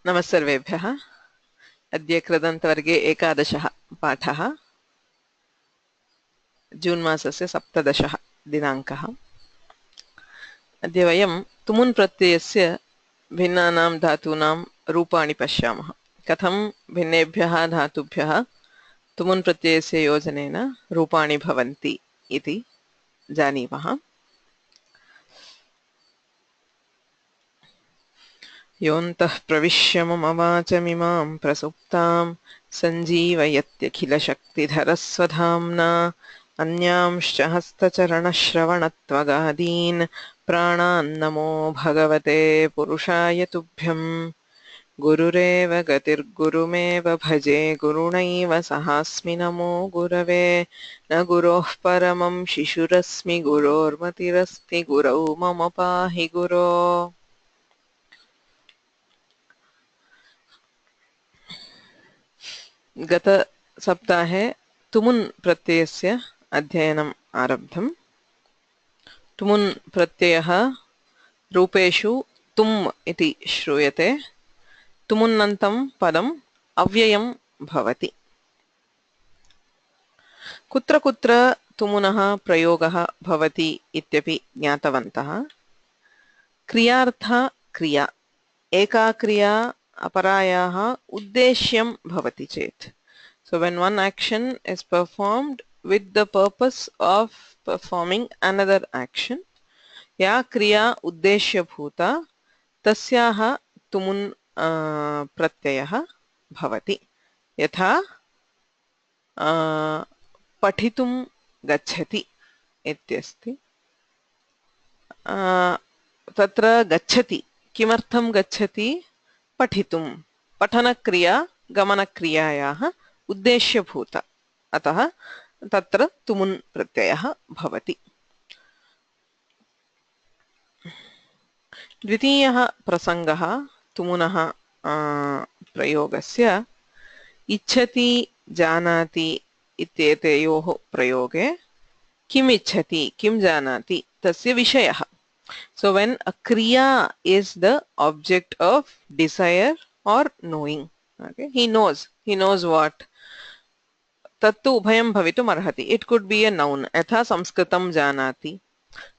नमस्सर्वेभ्यः। अद्य कृदन्तवर्गे 11 पाठः, जून् मासस्य 17 दिनाङ्कः। अद्य वयं तुमुन् प्रत्ययस्य भिन्नानां धातूनां रूपाणि पश्यामः। कथं भिन्नेभ्यः धातुभ्यः तुमुन् प्रत्ययस्य योजनेन रूपाणि भवन्ति इति जानीमः। योऽन्तः प्रविश्य मम वाचमिमां प्रसुप्तां सञ्जीवयत्यखिलशक्तिधरस्वधाम्ना अन्यांश्च हस्तचरणश्रवणत्वगादीन् प्राणान्नमो भगवते पुरुषाय तुभ्यं। गुरुरेव गतिर्गुरुमेव भजे गुरुणैव सहास्मि नमो गुरवे। न गुरोः परमं शिशुरस्मि गुरोर्मतिरस्ति गुरौ मम पाहि गुरो। गत सप्ताहे तुमुन् प्रत्ययस्य अध्ययनम् आरब्धम्। तुमुन् प्रत्ययः रूपेषु तुम् इति श्रूयते। तुमुन्नन्तं पदम् अव्ययं भवति। कुत्र कुत्र तुमुनः प्रयोगः भवति इत्यपि ज्ञातवन्तः। क्रियार्थ क्रिया, एका क्रिया अपरायाः उद्देश्यं भवति चेत्, so when one action is performed with the purpose of performing another action, या क्रिया उद्देश्यभूता तस्याः तुमुन् प्रत्ययः भवति। यथा पठितुं गच्छति इत्यस्ति। तत्र गच्छति, किमर्थं गच्छति? पठितुं। पठनक्रिया गमनक्रियायाः उद्देश्यभूता, अतः तत्र तुमुन् प्रत्ययः भवति। द्वितीयः प्रसङ्गः तुमुनः प्रयोगस्य इच्छति जानाति इत्येतयोः प्रयोगे किम् इच्छति किं जानाति तस्य विषयः। So when a kriya is the object of desire or knowing, okay, he knows what, तत्तु उभयं भवितुम् अर्हति. It could be a noun, यथा संस्कृतं जानाति,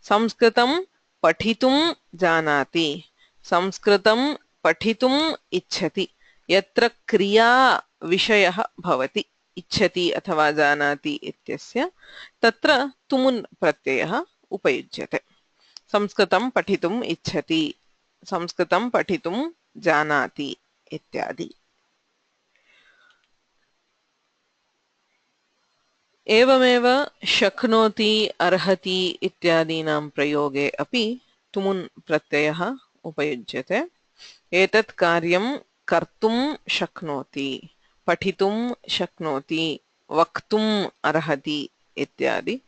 संस्कृतं पठितुं जानाति, संस्कृतं पठितुम् इच्छति। यत्र क्रिया विषयः भवति इच्छति अथवा जानाति इत्यस्य, तत्र तुमुन् प्रत्ययः उपयुज्यते। संस्कृतं पठितुम् इच्छति, संस्कृतं पठितुं जानाति इत्यादि। एवमेव शक्नोति अर्हति इत्यादीनां प्रयोगे अपि तुमुन् प्रत्ययः उपयुज्यते। एतत् कार्यं कर्तुं शक्नोति, पठितुं शक्नोति, वक्तुम् अर्हति इत्यादि।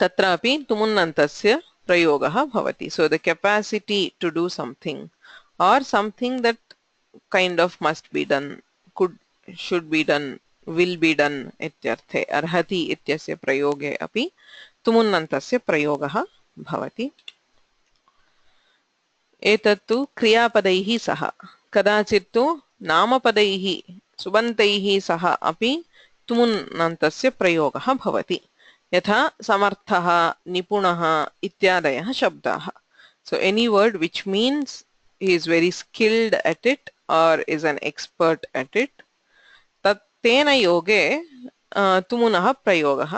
तत्रापि तुमुन्नन्तस्य प्रयोगः भवति. So the capacity to do something or something that kind of must be done, should be done, will be done इत्यर्थे अर्हति इत्यस्य प्रयोगे अपि तुमुन्नन्तस्य प्रयोगः भवति। एतत्तु क्रियापदैः सह, कदाचित् तु नामपदैः सुबन्तैः सह अपि तुमुन्नन्तस्य प्रयोगः भवति। यथा समर्थः, निपुणः इत्यादयः शब्दाः. So any word which means he is very skilled at it or is an expert at it, तेन योगे तुमुनः प्रयोगः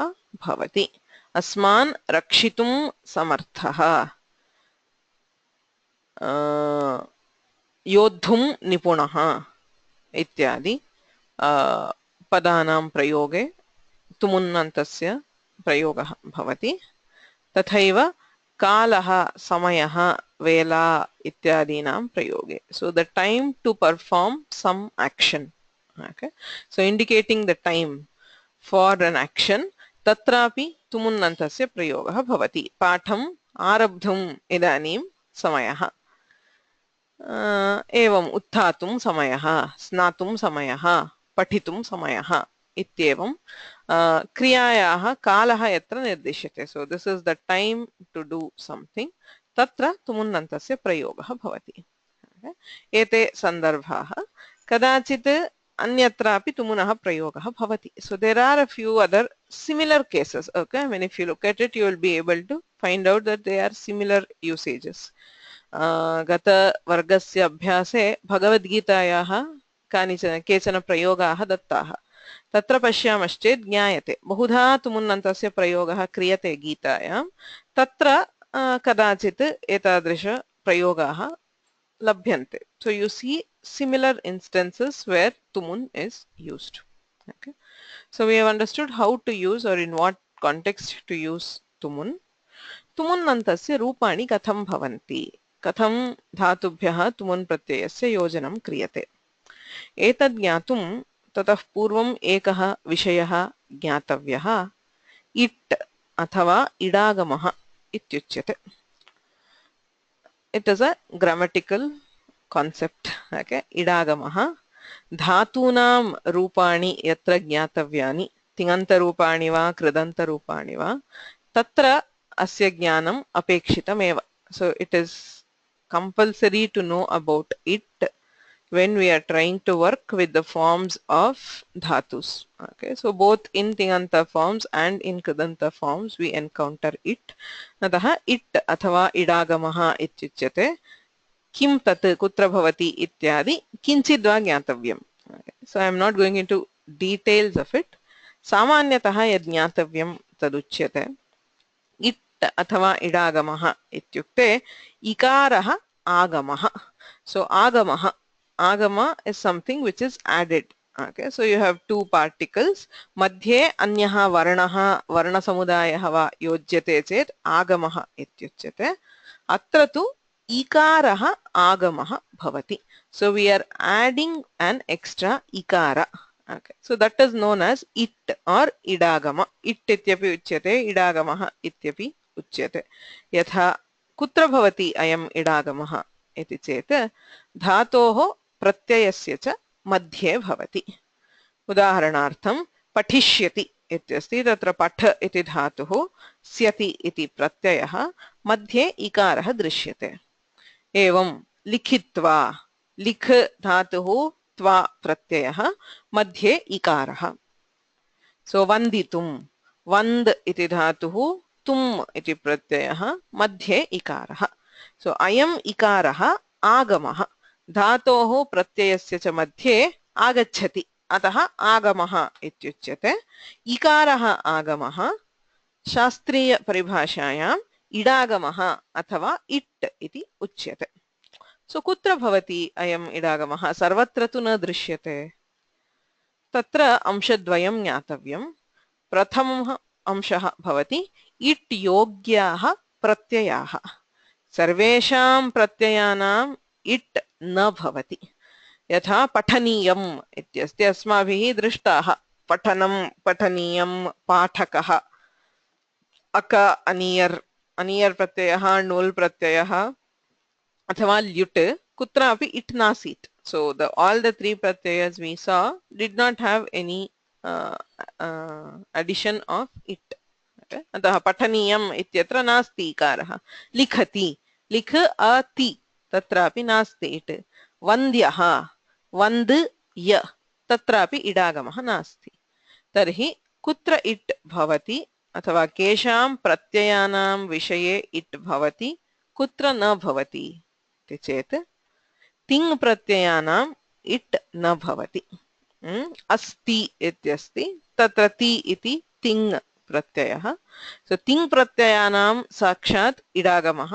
भवति। अस्मान् रक्षितुं समर्थः, योद्धुं निपुणः इत्यादि पदानां प्रयोगे तुमुन्नन्तस्य प्रयोगः भवति। तथैव कालः, समयः, वेला इत्यादीनां प्रयोगे, so the time to perform some action, okay, so indicating the time for an action, तत्रापि तुमुन्नन्तस्य प्रयोगः भवति। पाठम् आरब्धुम् इदानीं समयः, एवम् उत्थातुं समयः, स्नातुं समयः, पठितुं समयः इत्येवं क्रियायाः कालः यत्र निर्दिश्यते, so this is the time to do something, तत्र तुमुन्नन्तस्य प्रयोगः भवति। एते सन्दर्भाः कदाचित् अन्यत्रापि तुमुनः प्रयोगः भवति. So there are a few other similar cases. Okay, I mean if you look at it, you will be able to find out that they are similar usages. गतवर्गस्य अभ्यासे भगवद्गीतायाः कानिचन केचन प्रयोगाः दत्ताः. तत्र पश्यामश्चेत् ज्ञायते बहुधा तुमुन्नन्तस्य प्रयोगः क्रियते गीतायां. तत्र कदाचित् एतादृश प्रयोगाः labhyante. So you see similar instances where tumun is used. Okay. So we have understood how to use or in what context to use tumun. तुमुन्नन्तस्य रूपाणि कथं भवन्ति, कथं धातुभ्यः तुमुन् प्रत्ययस्य योजनं क्रियते. एतद् ज्ञातुं ततः पूर्वम् एकः विषयः ज्ञातव्यः. इट् अथवा इडागमः इत्युच्यते. It is a grammatical concept. Okay, idagamaha धातूनां रूपाणि यत्र ज्ञातव्यानि तिङन्तरूपाणि वा कृदन्तरूपाणि वा तत्र अस्य ज्ञानम् अपेक्षितमेव. So it is compulsory to know about it when we are trying to work with the forms of dhatus. Okay, so both in tinganta forms and in kridanta forms we encounter it. Atah it अथवा इडागमः इत्युच्यते. किं तत् कुत्र भवति इत्यादि किञ्चिद्वा ज्ञातव्यम्. So I am not going into details of it. सामान्यतः यद् ज्ञातव्यं तदुच्यते. इट् अथवा इडागमः इत्युक्ते इकारः आगमः. So आगमः, agama is something which is added. Okay, so you have two particles. मध्ये अन्यः वर्णः वर्णसमुदायः वा योज्यते चेत् आगमः इत्युच्यते. अत्र तु इकारः आगमः भवति. So we are adding an extra ikara. Okay, so that is known as it or idagama. It इत्यपि उच्यते, इडागमः इत्यपि उच्यते. यथा कुत्र भवति अयम् इडागमः इति चेत् धातोः प्रत्ययस्य च मध्ये भवति. उदाहरणार्थं पठिष्यति इत्यस्ति. तत्र पठ इति धातुः, स्यति इति प्रत्ययः, मध्ये इकारः दृश्यते. एवं लिखित्वा, लिख धातुः त्वा प्रत्ययः, मध्ये इकारः. सो वन्दितुं, वन्द् इति धातुः, तुम् इति प्रत्ययः, मध्ये इकारः. सो अयम् इकारः आगमः. धातोः प्रत्ययस्य च मध्ये आगच्छति, अतः आगमः इत्युच्यते. इकारः आगमः. शास्त्रीय परिभाषायाम् इडागमः अथवा इट् इति उच्यते. सो कुत्र भवति अयम् इडागमः? सर्वत्र तु न दृश्यते. तत्र अंशद्वयं ज्ञातव्यं. प्रथमः अंशः भवति इट् योग्याः प्रत्ययाः. सर्वेषां प्रत्ययानाम् इट् न भवति. यथा पठनीयम् इत्यस्ति, अस्माभिः दृष्टाः. पठनं, पठनीयं, पाठकः, अक अनियर्, अनियर् प्रत्ययः, णुल् प्रत्ययः अथवा ल्युट्, कुत्रापि इट् नासीत्. So all the three pratyayas we saw did not have any addition of it. Okay? अतः पठनीयम् इत्यत्र नास्ति इकारः. लिखति, लिख अति, तत्रापि नास्ति इट्. वन्द्यः, वन्द् य, तत्रापि इडागमः नास्ति. तर्हि कुत्र इट् भवति अथवा केषां प्रत्ययानां विषये इट् भवति, कुत्र न भवति इति चेत् तिङ् प्रत्ययानाम् इट् न भवति. अस्ति इत्यस्ति, तत्र ति इति तिङ् प्रत्ययः. सो तिङ् प्रत्ययानां साक्षात् इडागमः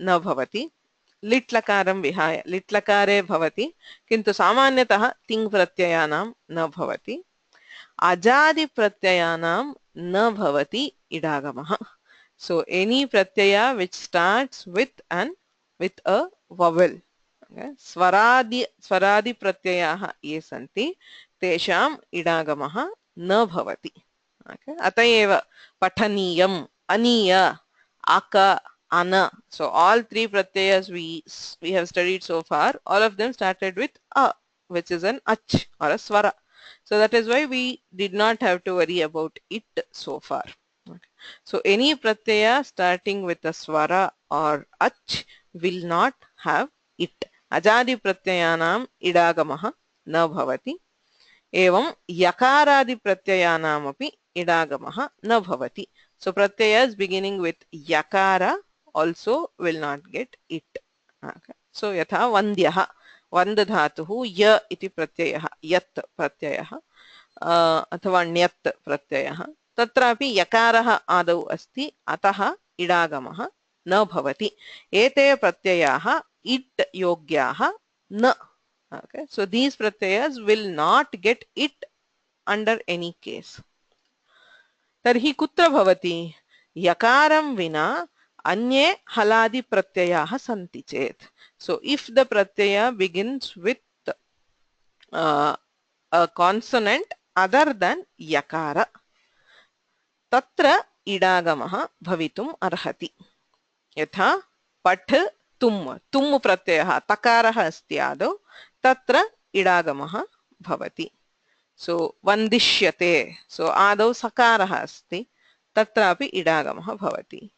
न भवति. लिट्लकारं विहाय, लिट्लकारे भवति किन्तु सामान्यतः तिङ् प्रत्ययानां न भवति. अजादि प्रत्ययानां न भवति इडागमः. So any pratyaya which starts with a vowel. Okay? स्वरादि प्रत्ययाः ये सन्ति तेषाम् इडागमः न भवति. Okay? अत एव पठनीयम्, अनीय, आक, ana. So all three pratyayas we have studied so far, all of them started with a, which is an ach or a swara. So that is why we did not have to worry about it so far. Okay. So any pratyaya starting with a swara or ach will not have it. अजादिप्रत्ययानाम् इडागमः न भवति एवं यकारादिप्रत्ययानामपि इडागमः न भवति. So pratyayas beginning with yakara also will not get it. Okay. So यथा वन्द्यः वन्द् धातुः य इति प्रत्ययः यत् प्रत्ययः अथवा ण्यत् प्रत्ययः तत्रापि यकारः आदौ अस्ति अतः इडागमः न भवति. एते प्रत्ययाः इट् योग्याः न. Okay. So these pratyayas will not get it under any case. तर्हि कुत्र भवति यकारं विना अन्ये हलादि प्रत्ययाः सन्ति चेत्. So if the pratyaya begins with a consonant other than yakara तत्र इडागमः भवितुम् अर्हति. यथा पठ तुम् तुम् प्रत्ययः तकारः अस्ति आदौ तत्र इडागमः भवति. So वन्दिष्यते so आदौ सकारः अस्ति तत्रापि इडागमः भवति.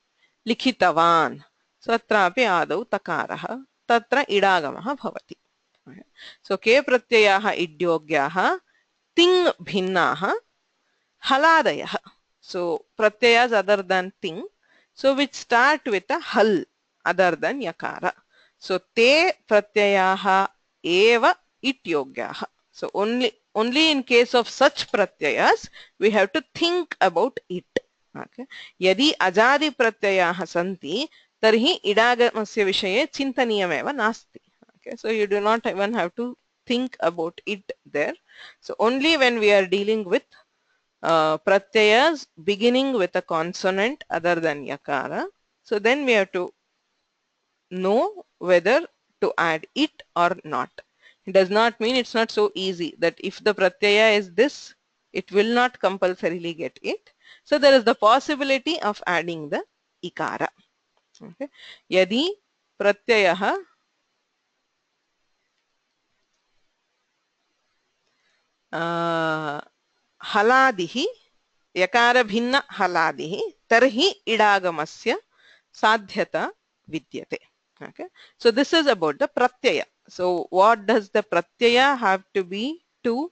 लिखितवान् so अत्रापि आदौ तकारः तत्र इडागमः भवति. So के प्रत्ययाः इड्योग्याः तिङ् भिन्नाः हलादयः. So pratyayas other than ting so which start with a hal other than yakara. So te pratyayaha eva ityogyaha. So only in case of such pratyayas we have to think about it. Okay. यदि अजादि प्रत्ययाः सन्ति तर्हि इडागमस्य विषये चिन्तनीयमेव नास्ति. Okay. So you do not even have to think about it there. So only when we are dealing with pratyayas beginning with a consonant other than yakara, so then we have to know whether to add it or not. It does not mean it's not so easy that if the pratyaya is this, it will not compulsorily get it. So there is the possibility of adding the ikara. Okay. Yadi pratyayah हलादिः यकार भिन्न हलादिः तर्हि इडागमस्य साध्यता विद्यते. Okay. So this is about the pratyaya. So what does the pratyaya have to be to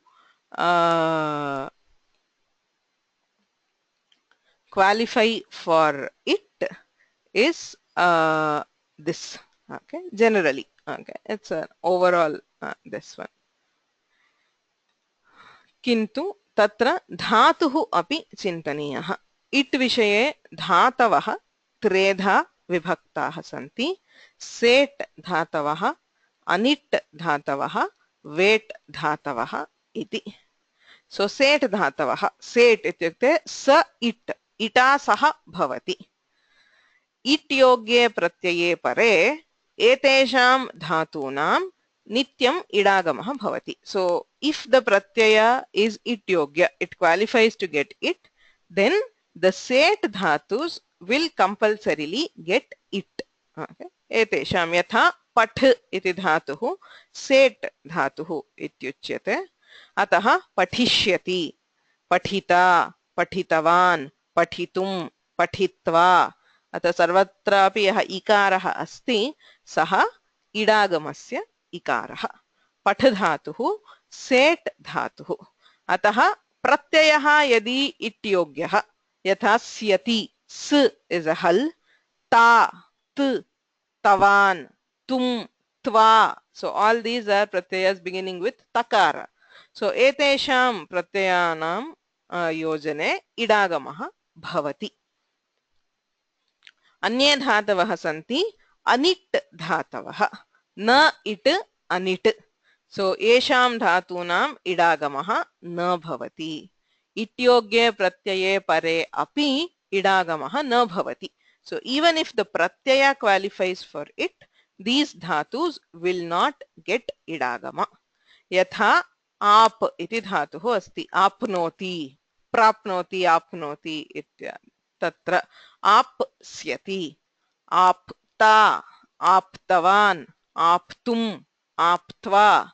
qualify for it is this. Okay. Generally. Okay. It's an overall this one. किन्तु तत्र धातुः अपि चिन्तनीयः. It विषये धातवः त्रेधा विभक्ताः सन्ति. सेट् धातवः अनिट् धातवः wait धातवः इति. सो सेट् धातवः सेट् इत्युक्ते स इट् इटा सह भवति. इट् योग्ये प्रत्यये परे एतेषां धातूनां नित्यम इडागमः भवति. So if the pratyaya is it yogya, it qualifies to get it, then the set dhatus will compulsorily get it. Okay. एतेषां यथा पठ इति धातुः सेट् धातुः इत्युच्यते. अतः पठिष्यति पठिता पठितवान् पठितुं पठित्वा. अतः सर्वत्रापि यः इकारः अस्ति सः इडागमस्य इकारः. पठ धातुः सेट् धातुः. अतः प्रत्ययः यदि इट्योग्यः यथा स्यति स इज अ हल ता त तवान् तुम त्वा. So all these are pratyayas beginning with takara. So एतेषां प्रत्ययानां योजने इडागमः भवति. अन्ये धातवः सन्ति अनिट् धातवः न इट अनिट. सो येषां धातूनां इडागमः न भवति. इट्योग्ये प्रत्यये परे अपि इडागमः न भवति. So even if the pratyaya qualifies for it, these dhatus will not get idagama. यथा आप इति धातुः अस्ति. आप्नोति प्राप्नोति आप्नोति इत्यादि. तत्र आप्स्यति आप्ता आप्तवान् आप्तुम् आप्त्वा.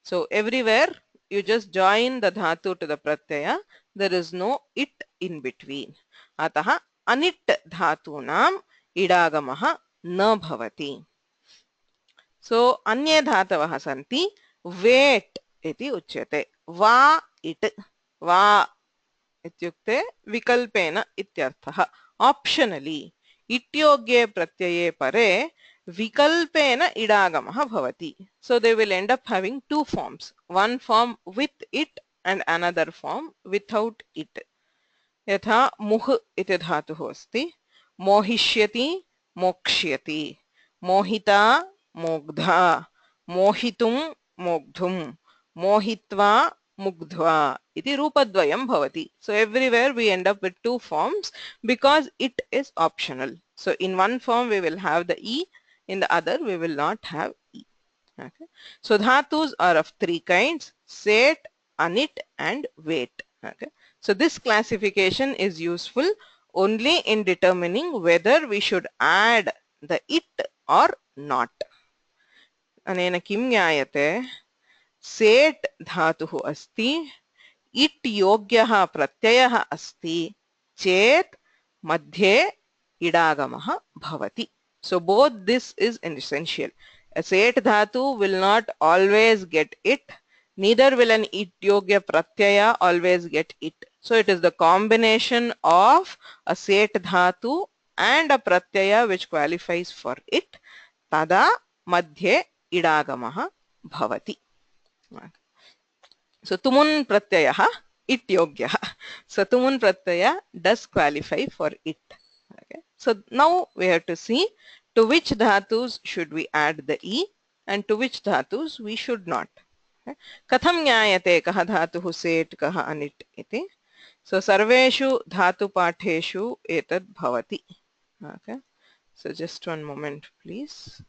So everywhere you just join the dhatu to the pratyaya. There is no it in between. अतः अनिट् धातूनां इडागमः न भवति. सो अन्ये धातवः सन्ति वेट् इति उच्यते वा इट् वा इत्युक्ते विकल्पेन इत्यर्थः ऑप्शनली इट्योग्ये प्रत्यये परे विकल्पेन इडागमः भवति so they will end up having two forms one form with it and another form without it यथा मुह् इति धातुः अस्ति मोहिष्यति मोक्ष्यति मोहिता मोग्धा मोहितुं मोग्धुं मोहित्वा मुग्ध्वा इति रूपद्वयं भवति so everywhere we end up with two forms because it is optional so in one form we will have the e in the other we will not have e okay so dhatus are of three kinds set anit and wait okay so this classification is useful only in determining whether we should add the it or not अनेन किं ज्ञायते set धातुः अस्ति it योग्यः प्रत्ययः अस्ति चेत् मध्ये इडागमः भवति so both this is essential a set dhatu will not always get it neither will an it yogya pratyaya always get it so it is the combination of a set dhatu and a pratyaya which qualifies for it tada madhye idagamah bhavati so tumun pratyayah it yogyah so tumun pratyaya does qualify for it okay so now we have to see to which dhatus should we add the e and to which dhatus we should not कथं ज्ञायते कः धातुः set कः अनिट् इति so सर्वेषु धातुपाठेषु एतद् भवति okay so just one moment please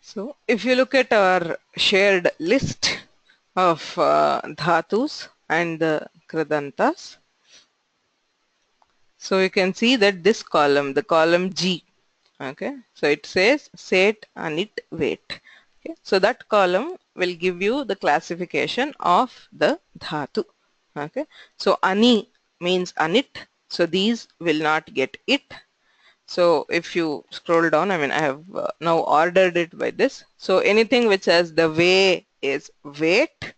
So if you look at our shared list of dhatus and the kridantas, so you can see that this column, the column G, okay, so it says set, anit, wait. Okay, so that column will give you the classification of the dhatu. Okay, so ani means anit, so these will not get it. So if you scroll down, I mean I have now ordered it by this. So anything which has the way is wait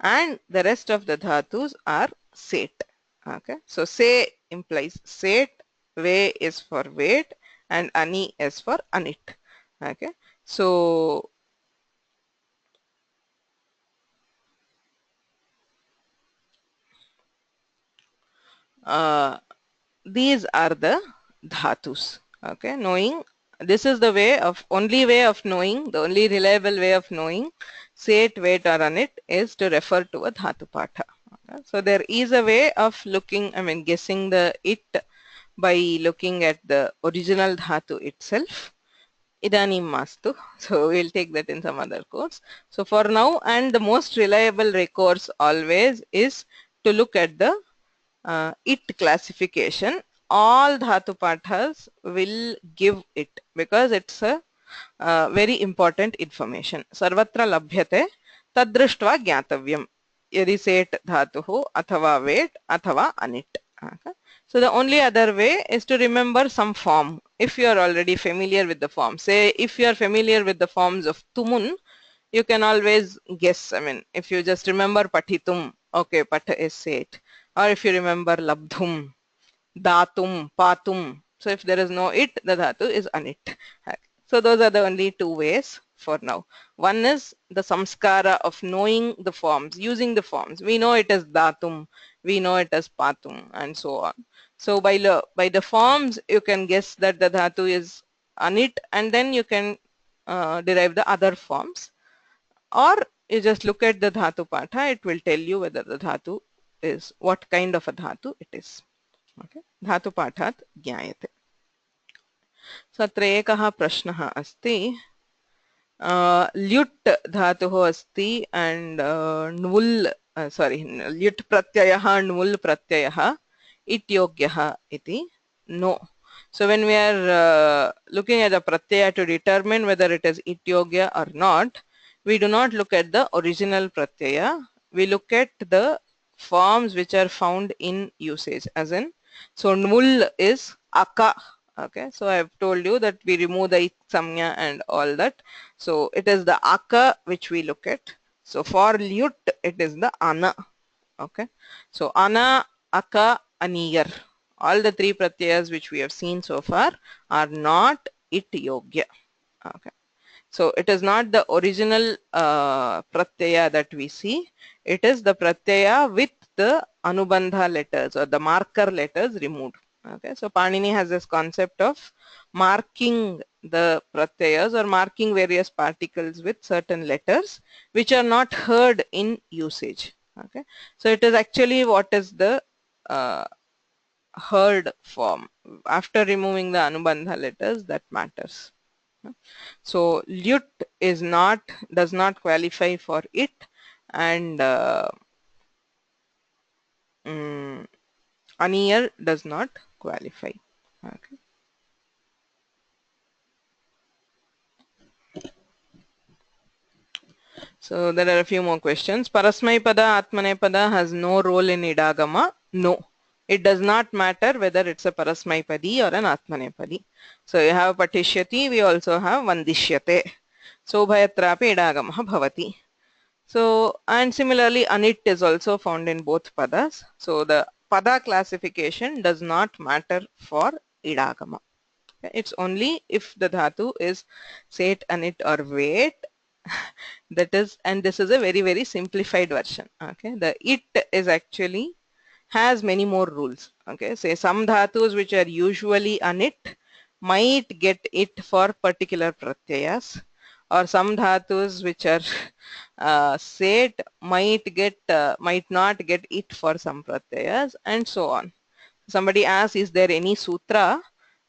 and the rest of the dhatus are set. Okay, so se implies set, way is for wait and ani is for anit. Okay, so these are the dhatus. Okay, knowing this is the way of only way of knowing the only reliable way of knowing set, wait or anit is to refer to a dhatu patha. Okay? So there is a way of looking, I mean guessing the it by looking at the original dhatu itself. Idanim mastu. So we'll take that in some other course. So for now, and the most reliable recourse always is to look at the it classification. All dhatu pathas will give it because it's a very important information. Sarvatra labhyate tadrishtva jnatavyam yadi set dhatuhu athava wait athava anit. Okay. So the only other way is to remember some form if you are already familiar with the form. Say if you are familiar with the forms of tumun, you can always guess. I mean if you just remember patitum Okay, pata is set. Or if you remember labdhum, datum, patum. So if there is no it, the dhatu is anit. So those are the only two ways for now. One is the samskara of knowing the forms, using the forms. We know it as datum, we know it as patum, and so on. So by the forms, you can guess that the dhatu is anit, and then you can derive the other forms. Or you just look at the dhatu patha, it will tell you whether the dhatu is, what kind of a dhatu it is. Okay, धातु पाठात् ज्ञायते. So अत्र एकः प्रश्नः अस्ति, ल्युट् धातुः अस्ति and ण्वुल् sorry ल्युट् प्रत्ययः ण्वुल् प्रत्ययः इट्योग्यः इति. No. So when we are looking at the pratyaya to determine whether it is ityogya or not, we do not look at the original pratyaya, we look at the forms which are found in usage, as in, so nmul is aka. Okay, so I have told you that we remove the it samnya and all that, so it is the aka which we look at. So for lyut it is the ana. Okay, so ana, aka, aniyar, all the three pratyayas which we have seen so far are not it yogya. Okay, so it is not the original pratyaya that we see, it is the pratyaya with the anubandha letters or the marker letters removed. Okay, so Panini has this concept of marking the pratyayas or marking various particles with certain letters which are not heard in usage. Okay, so it is actually what is the heard form after removing the anubandha letters that matters. So lyut is not, does not qualify for it, and aniyar does not qualify. Okay. So there are a few more questions. Parasmaipada, Atmanepada has no role in idagama. No. It does not matter whether it's a Parasmaipadi or an Atmanepadi. So you have Patishyati, we also have Vandishyate. So Bhayatrapi idagamaha bhavati. So, and similarly anit is also found in both padas. So the pada classification does not matter for idagama. Okay. It's only if the dhatu is set, anit or wait. That is, and this is a very simplified version. Okay, the it is actually has many more rules. Okay, say some dhatus which are usually anit might get it for particular pratyayas, or some dhatus which are set might not get it for some pratyayas, and so on. Somebody asks, is there any sutra?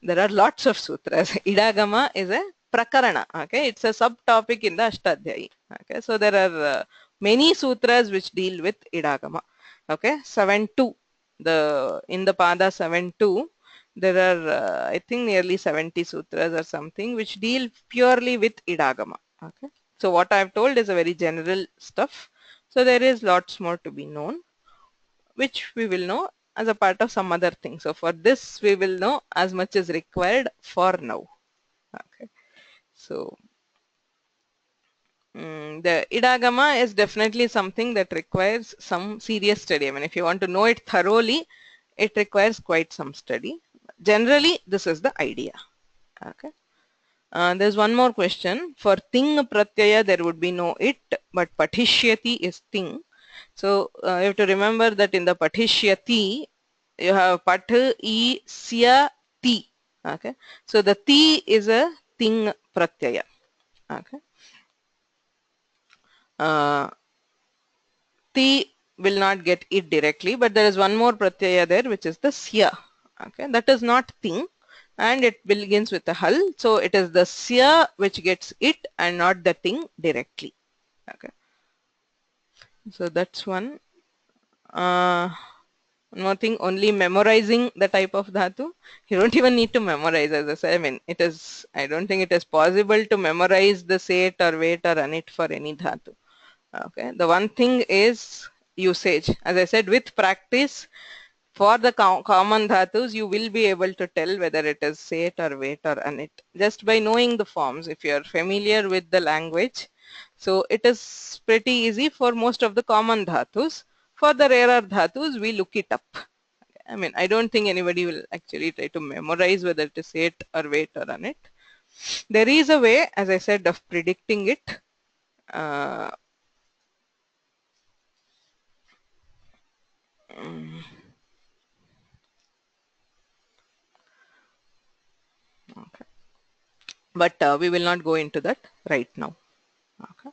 There are lots of sutras. Idagama is a prakarana. Okay, it's a subtopic in the Ashtadhyayi. Okay, so there are many sutras which deal with idagama. Okay, 7.2. In the pada 7.2, there are I think nearly 70 sutras or something which deal purely with idagama. Okay, so what I have told is a very general stuff. So there is lots more to be known, which we will know as a part of some other thing. So for this we will know as much as required for now. Okay, so the idagama is definitely something that requires some serious study. I mean, if you want to know it thoroughly, it requires quite some study. Generally, this is the idea. Okay. There's one more question. For ting pratyaya, there would be no it, but patishyati is ting. So you have to remember that in the patishyati, you have pat, e, sya, ti. Okay. So the ti is a ting pratyaya. Okay. Ti will not get it directly, but there is one more pratyaya there, which is the sya. Okay. That is not ting, and it begins with a hal. So it is the sya which gets it and not the ting directly. Okay. So that's one. One more thing, only memorizing the type of dhatu. You don't even need to memorize, as I said. I mean, it is, I don't think it is possible to memorize the set or wait or anit for any dhatu. Okay. The one thing is usage. As I said, with practice, for the common dhatus, you will be able to tell whether it is set or wait or anit just by knowing the forms. If you are familiar with the language, so it is pretty easy for most of the common dhatus. For the rarer dhatus, we look it up. I mean, I don't think anybody will actually try to memorize whether it is set or wait or anit. There is a way, as I said, of predicting it. Okay. But we will not go into that right now. Okay.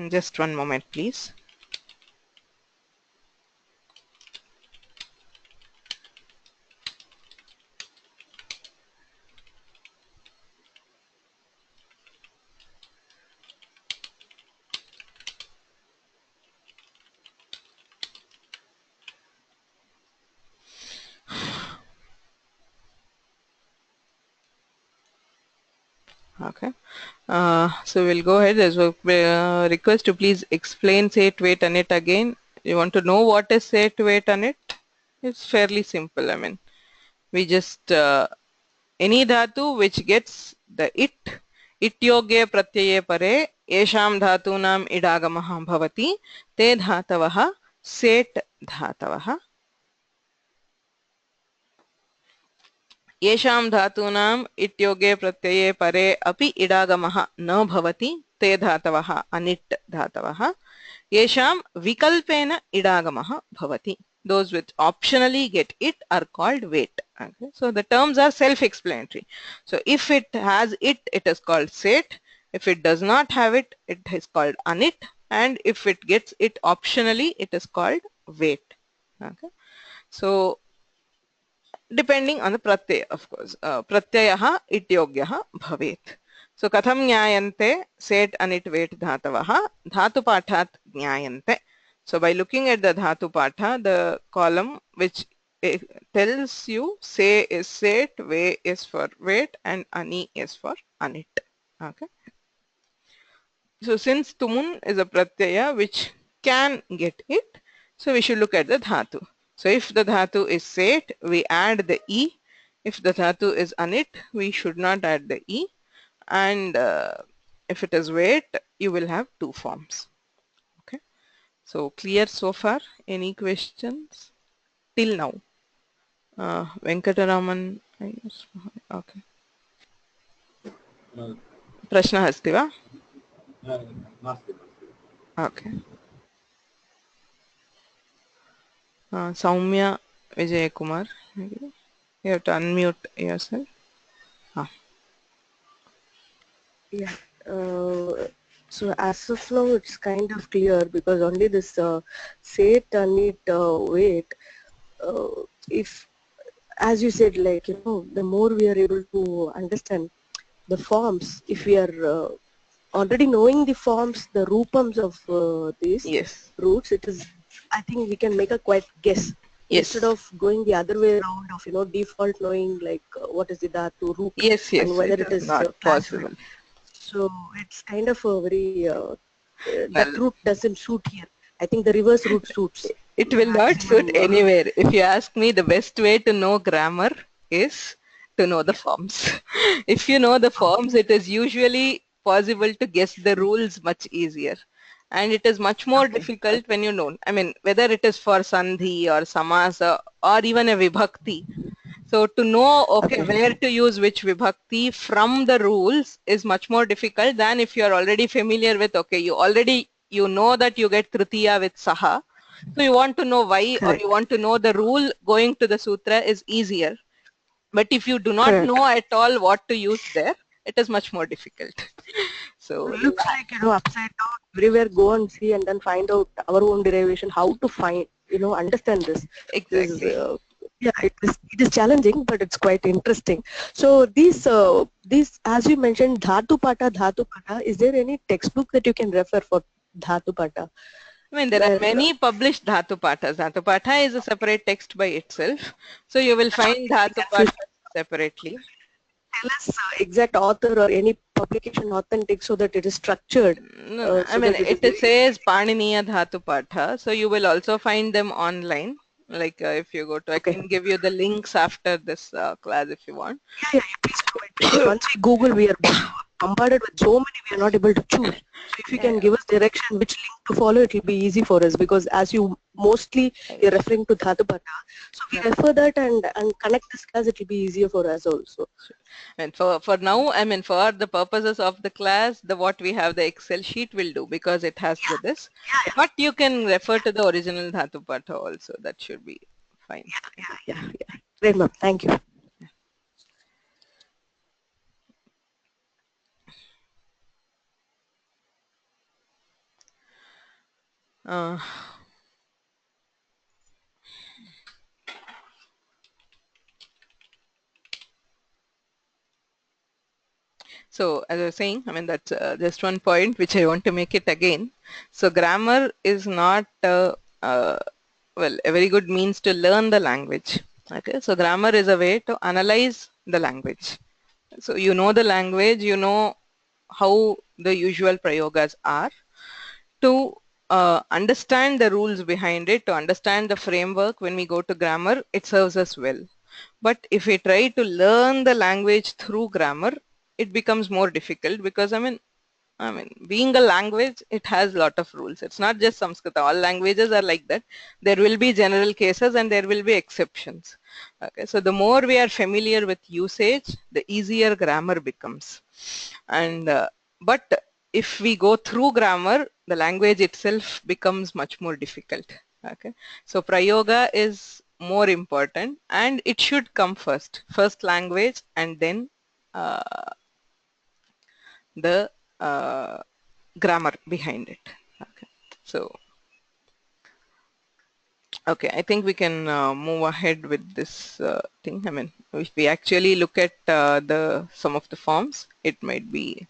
Just one moment, please. Okay. So we'll go ahead. There's a request to please explain set, wait, and it again. You want to know what is set, wait, and it? It's fairly simple. I mean, we just any dhatu which gets the it yogye pratyaye pare yesham dhatunam idagamaha bhavati te dhatavah set dhatavah. येषां धातूनाम् इट्योगे प्रत्यये परे अपि इडागमः न भवति ते धातवः अनिट् धातवः येषां विकल्पेन इडागमः भवति. Those which optionally get it are called wait. Okay, so the terms are self-explanatory. So if it has it, it is called set. If it does not have it, it is called anit. And if it gets it optionally, it is called wait. Okay, so depending on the pratyaya, of course. Pratyayah ityogyah bhavet. So katham jnayante set anit wait dhatavah dhatu pathat jnayante. So by looking at the dhatu patha, the column which tells you se is set, ve is for wait, and ani is for anit. Okay. So since tumun is a pratyaya which can get it, so we should look at the dhatu. So if the dhatu is set, we add the e. If the dhatu is anit, we should not add the e. And if it is wait, you will have two forms. Okay. So clear so far? Any questions till now? Venkataraman. Okay. Prashna अस्ति वा? Okay. Soumya Vijay Kumar. You have to unmute yourself. Yeah. So as of now, it's kind of clear because only this set and it wait. If, as you said, like the more we are able to understand the forms, if we are already knowing the forms, the rupams of these roots, it is. I think we can make a quite guess. Yes. Instead of going the other way around of default knowing like what is the dhatu root and whether it is not possible. So it's kind of a very that route doesn't suit here. I think the reverse route suits. It will not suit anywhere. If you ask me, the best way to know grammar is to know the forms. If you know the forms, it is usually possible to guess the rules much easier. And it is much more difficult when you know. I mean, whether it is for sandhi or samasa or even a vibhakti. So to know, where to use which vibhakti from the rules is much more difficult than if you are already familiar with, you know that you get tritiya with saha. So you want to know why or you want to know the rule going to the sutra is easier. But if you do not know at all what to use there, it is much more difficult. So it looks like, upside down, everywhere go and see and then find out our own derivation, how to find, understand this. Exactly. Yeah, it is challenging, but it's quite interesting. So these, as you mentioned, dhatu pata, is there any textbook that you can refer for dhatu pata? I mean, there are many published dhatu pathas. Dhatu patha is a separate text by itself. So you will find dhatu patha separately. Tell us exact author or any publication authentic so that it is structured? No, I mean, it says Paniniya Dhatu Patha, so you will also find them online. Like if you go to, I can give you the links after this class if you want. Yeah, please do it. Because once we Google, we are bombarded with so many, we are not able to choose. So if you can give us direction which link to follow, it will be easy for us, because as you mostly you're referring to Dhatu Patha. So we refer that and connect this class, it will be easier for us also. And for now, I mean, for the purposes of the class, what we have, the Excel sheet will do, because it has this. But you can refer to the original Dhatu Patha also. That should be fine. Yeah. Great, ma'am. Thank you. So as I was saying, I mean, that's just one point which I want to make it again. So grammar is not, well, a very good means to learn the language. Okay, so grammar is a way to analyze the language. So you know the language, you know how the usual prayogas are. To understand the rules behind it, to understand the framework, when we go to grammar, it serves us well. But if we try to learn the language through grammar, it becomes more difficult, because I mean, being a language, it has a lot of rules. It's not just Sanskrit. All languages are like that. There will be general cases and there will be exceptions. Okay, so the more we are familiar with usage, the easier grammar becomes. And but if we go through grammar, the language itself becomes much more difficult. Okay, so prayoga is more important, and it should come first language, and then the grammar behind it. Okay, so okay, I think we can move ahead with this thing. I mean, if we actually look at some of the forms, it might be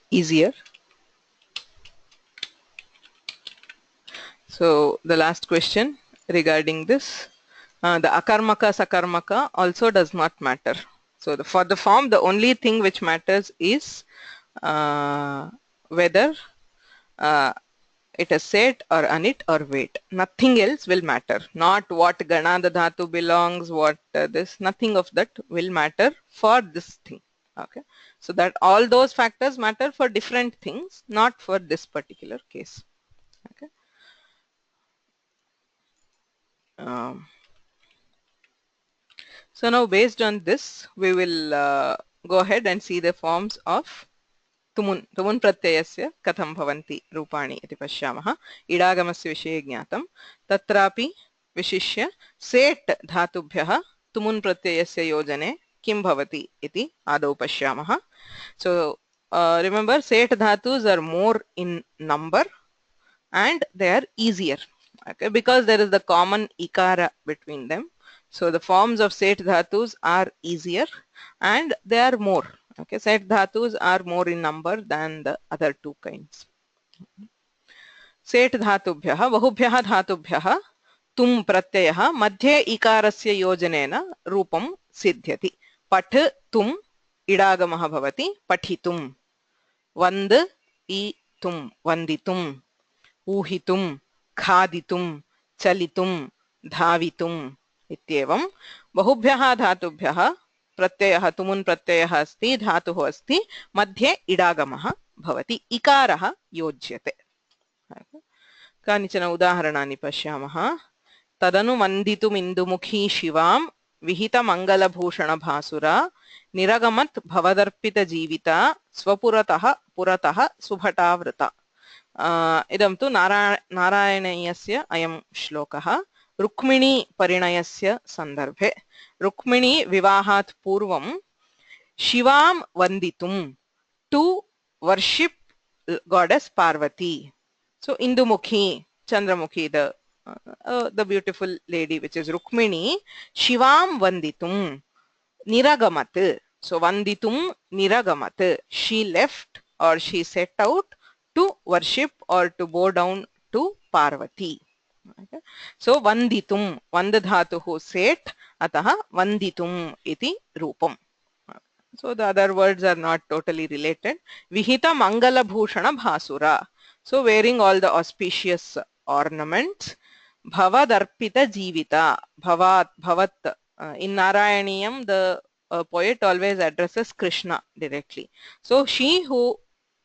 easier. So the last question regarding this, the akarmaka sakarmaka also does not matter. So for the form, the only thing which matters is whether it is set or anit or wait. Nothing else will matter. Not what gana the dhatu belongs, what this, nothing of that will matter for this thing. Okay, so that all those factors matter for different things, not for this particular case. Okay. So now based on this, we will go ahead and see the forms of तुमुन् प्रत्ययस्य कथं भवन्ति रूपाणि इति पश्यामः. इडागमस्य विषये ज्ञातं. तत्रापि विशिष्य सेट् धातुभ्यः तुमुन् प्रत्ययस्य योजने किं भवति इति आदौ पश्यामः. So remember, सेट् धातुs are more in number and they are easier. Okay, because there is the common ikara between them. So the forms of set dhatus are easier and they are more. Okay, set dhatus are more in number than the other two kinds. Set dhatubhyah bahubhyah dhatubhyah tum pratyayah madhye ikarasya yojanena rupam siddhyati. Pat tum idagamah bhavati pathitum. Vand I tum vanditum. ऊहितुं खादितुं चलितुं धावितुं इत्येवं बहुभ्यः धातुभ्यः प्रत्ययः तुमुन् प्रत्ययः अस्ति, धातुः अस्ति, मध्ये इडागमः भवति, इकारः योज्यते. कानिचन उदाहरणानि पश्यामः. तदनुवन्दितुमिन्दुमुखी शिवां विहितमङ्गलभूषणभासुरा निरगमत् भवदर्पितजीविता स्वपुरतः पुरतः सुभटावृता. इदं तु नारायणीयस्य अयं श्लोकः रुक्मिणी परिणयस्य सन्दर्भे. रुक्मिणी विवाहात् पूर्वं शिवां वन्दितुं, to worship goddess Parvati. So Indumukhi, Chandramukhi, the beautiful lady which is Rukmini, Shivam vanditum niragamat. So vanditum niragamat, she left or she set out to worship or to bow down to Parvati. Okay. So vanditum, vand dhatuh set, atah vanditum iti rupam. So the other words are not totally related. Vihita mangala bhushana bhasura. So wearing all the auspicious ornaments. Bhavadarpita jivita. Bhavat. In Narayaniyam, the poet always addresses Krishna directly. So she who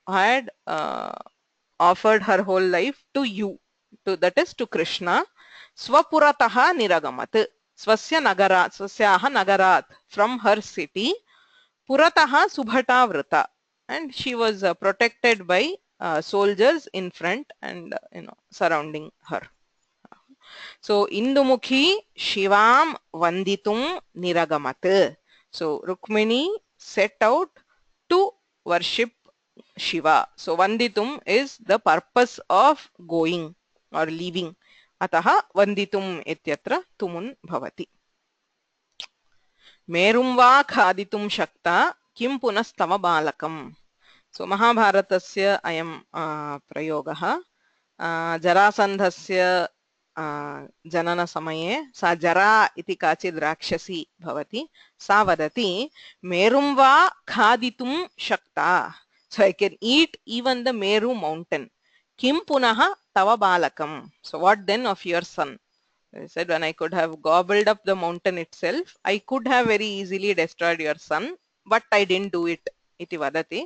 had offered her whole life to you, that is to Krishna, swapurataha niragamat. Swasyaha nagarat, from her city, Purataha Subhata Vrata, and she was protected by soldiers in front and surrounding her. So Indumukhi Shivam Vanditum Niragamat. So Rukmini set out to worship Shiva. So Vanditum is the purpose of going or leaving. Ataha Vanditum ityatra tumun bhavati. मेरुं वा खादितुं शक्ता किं पुनस्तव बालकम्. सो महाभारतस्य अयं प्रयोगः जरासन्धस्य जननसमये सा जरा इति काचित् राक्षसी भवति. सा वदति मेरुं वा खादितुं शक्ता. So I can eat even the Meru mountain. Kim punaha tava balakam. So what then of your son? I said, when I could have gobbled up the mountain itself, I could have very easily destroyed your son, but I didn't do it. Iti vadati.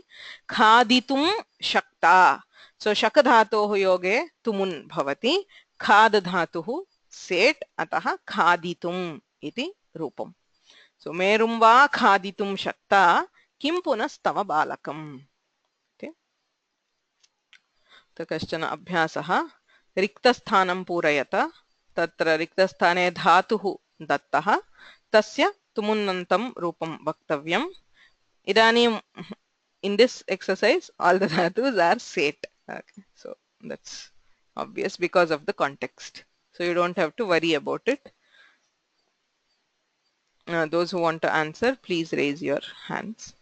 Khaditum shakta. So shaka dhatoh yoge tumun bhavati. Khad dhatuh set ataha khaditum iti rupam. So merum va khaditum shakta kim punastava balakam. Okay. तो कश्चन अभ्यासः रिक्तस्थानं पूरयत. तत्र रिक्तस्थाने धातुः दत्तः, तस्य तुमुन्नन्तं रूपं वक्तव्यम्. इदानीं in this exercise all the dhatus are set. Okay, so that's obvious because of the context, so you don't have to worry about it. Those who want to answer, please raise your hands.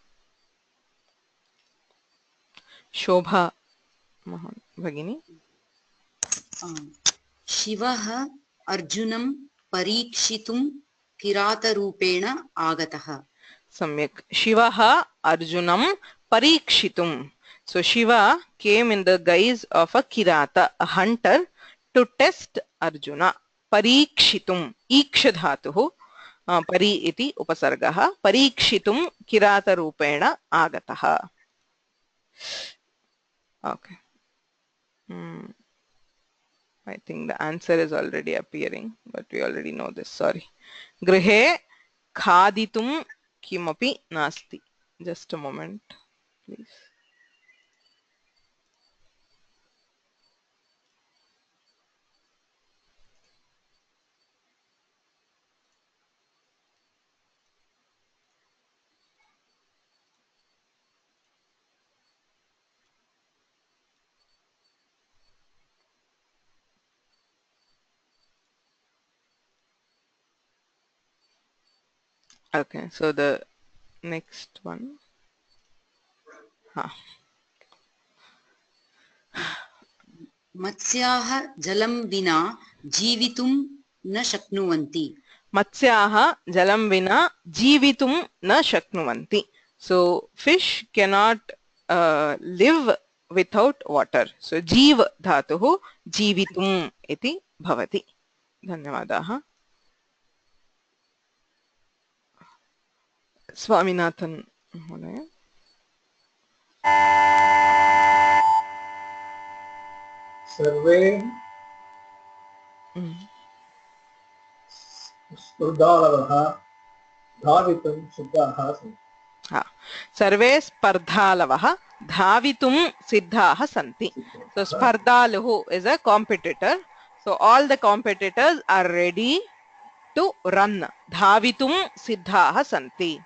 Shobha Bhagini. शिवः अर्जुनं परीक्षितुं किरातरूपेण आगतः. Samyak. Shivaha Arjunam Parikshitum. So Shiva came in the guise of a kirata, a hunter, to test Arjuna. Parikshitum. Ikshadhatuhu. Pari iti upasargaha. Parikshitum kirata rupena agataha. Okay. I think the answer is already appearing, but we already know this. Sorry. Grihe khaditum kimapi nasti. Just a moment, please. Okay, so the next one. मत्स्याः जलं विना जीवितुं न शक्नुवन्ति. मत्स्याः जलं विना जीवितुं न शक्नुवन्ति. So fish cannot live without water. So जीव धातुः जीवितुम् इति भवति. धन्यवादाः. स्वामीनाथन महोदय. सर्वे स्पर्धालवः धावितुं सिद्धाः सन्ति. सर्वे स्पर्धालवः धावितुं सिद्धाः सन्ति. So स्पर्धालुः is a competitor. So all the competitors are ready to run. धावितुं सिद्धाः सन्ति.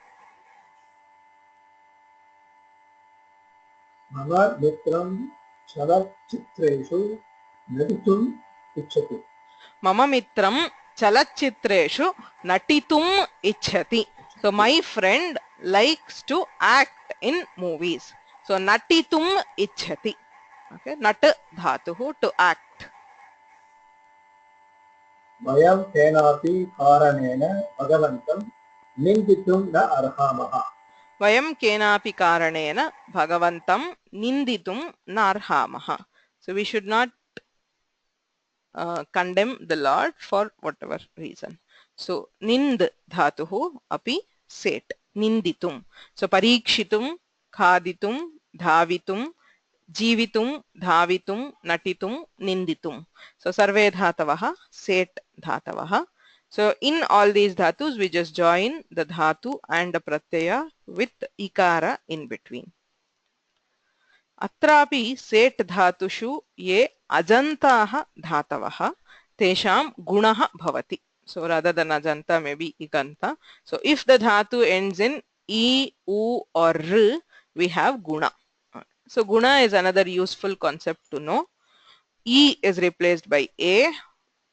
मम मित्रं चलच्चित्रेषु नटितुम् इच्छति. मम मित्रं चलच्चित्रेषु नटितुम् इच्छति. So my friend likes to act in movies. So natitum ichhati. Okay, nat dhatuhu, to act. वयं केनापि कारणेन भगवन्तं निन्दितुं न अर्हामः. Vayam kenapi karanena bhagavantam ninditum narhamaha. So we should not condemn the Lord for whatever reason. So nind dhatuhu api set ninditum. So parikshitum, khaditum, dhavitum, जीवितुम धावितुम नटितुम निंदितुम. So sarve dhatavaha set dhatavaha. So in all these dhatus we just join the dhatu and the pratyaya with ikara in between. अत्रापि set धातुषु ये अजन्ताः धातवः तेषां गुणः भवति. So rather than ajanta maybe ikanta. So if the dhatu ends in e, u or r, we have guna. So guna is another useful concept to know. E is replaced by a,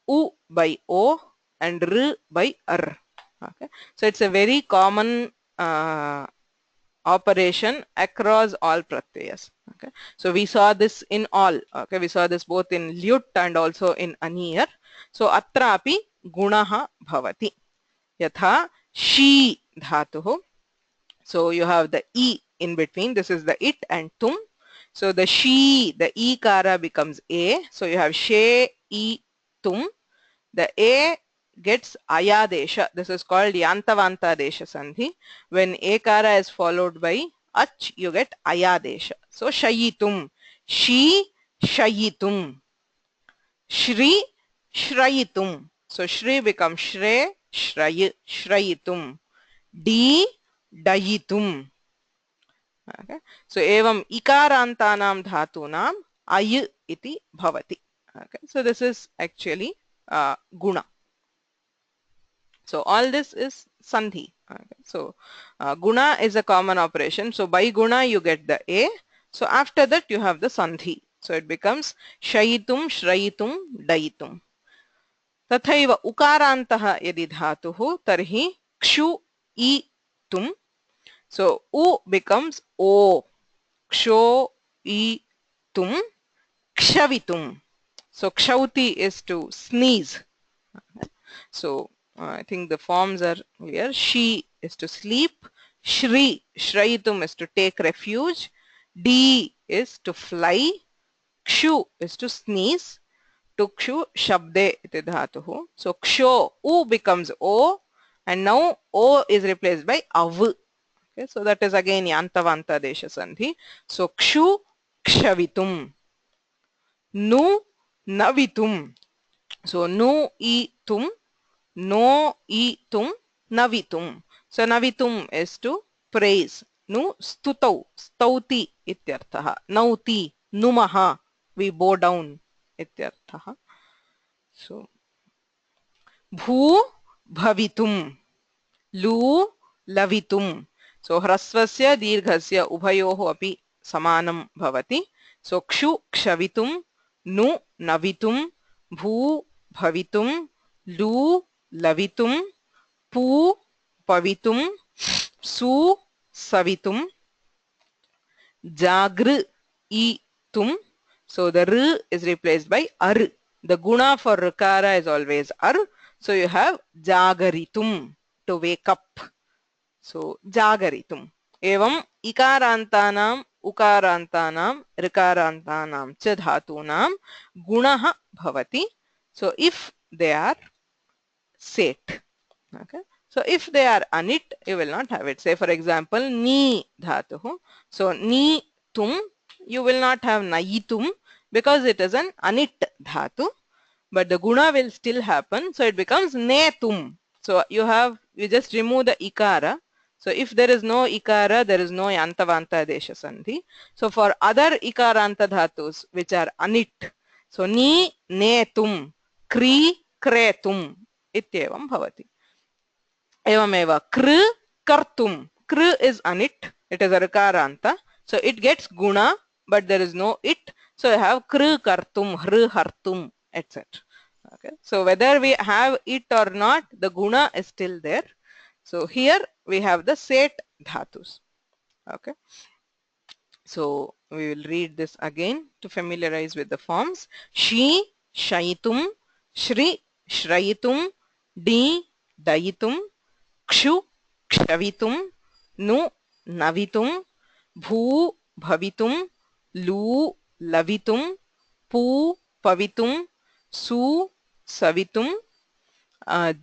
u by o, and r by r. Okay. So it's a very common operation across all pratyayas. Okay. So we saw this in all. Okay. We saw this both in lyut and also in aniyar. So atrapi gunaha bhavati. Yatha she dhatuhu. So you have the e in between. This is the it and tum. So the she, the e kara becomes a. So you have she, e, tum. The a gets ayadesha. This is called yantavanta desha sandhi. When a kara is followed by ach, you get ayadesha. So shayitum, she, shayitum. Shri, shrayitum. So shri becomes shre, shray, shrayitum. D, dayitum. Okay. So evam ikarantanam dhatunam ay iti bhavati. Okay. So this is actually guna. So all this is sandhi. Okay. So guna is a common operation. So by guna you get the a. So after that you have the sandhi. So it becomes shayitum, shrayitum, dayitum. तथैव उकारान्तः यदि धातुः तर्हि क्षु इ तुम. So u becomes o. Ksho i tum, kshavitum. So kshauti is to sneeze. So I think the forms are clear. She is to sleep. Shri, shraitum is to take refuge. D is to fly. Kshu is to sneeze. Tukshu shabde iti dhatuhu. So ksho, u becomes o, and now o is replaced by av. Okay, so that is again yantavanta desha sandhi. So kshu kshavitum. Nu navitum. So nu I tum, no I tum, navitum. So navitum is to praise. Nu stutau, stauti ityarthaha. Nauti, numaha, we bow down ityarthaha. So bhu bhavitum, lu lavitum. So hrasvasya dirghasya ubhayoho api samanam bhavati. So kshu kshavitum, nu navitum, bhu bhavitum, lu lavitum, pu pavitum, su savitum, jagr I tum. So the r is replaced by ar. The guna for rukara is always ar. So you have jagaritum, to wake up. So jagaritum. Evam ikarantanam, ukarantanam, rikarantanam cha dhatunam gunaha bhavati. So if they are set. Okay. So if they are anit, you will not have it. Say for example, ni dhatuhu. So ni tum, you will not have nayitum because it is an anit dhatu, but the guna will still happen. So it becomes netum. So you just remove the ikara. So if there is no ikara, there is no yantavanta desha sandhi. So for other ikaranta dhatus which are anit, so ni netum, kri kretum ityevam bhavati. Evameva kr kartum. Kr is anit. It is a rikaranta. So it gets guna, but there is no it. So you have kr kartum, hr hartum, etc. Okay. So whether we have it or not, the guna is still there. So here we have the set dhatus. Okay. So we will read this again to familiarize with the forms. She, shayitum, shri, श्रयितुं, डी दयितुं, क्षु क्षवितुं, नु नवितुं, भू भवितुं, लू लवितुं, पू पवितुं, सु सवितुं,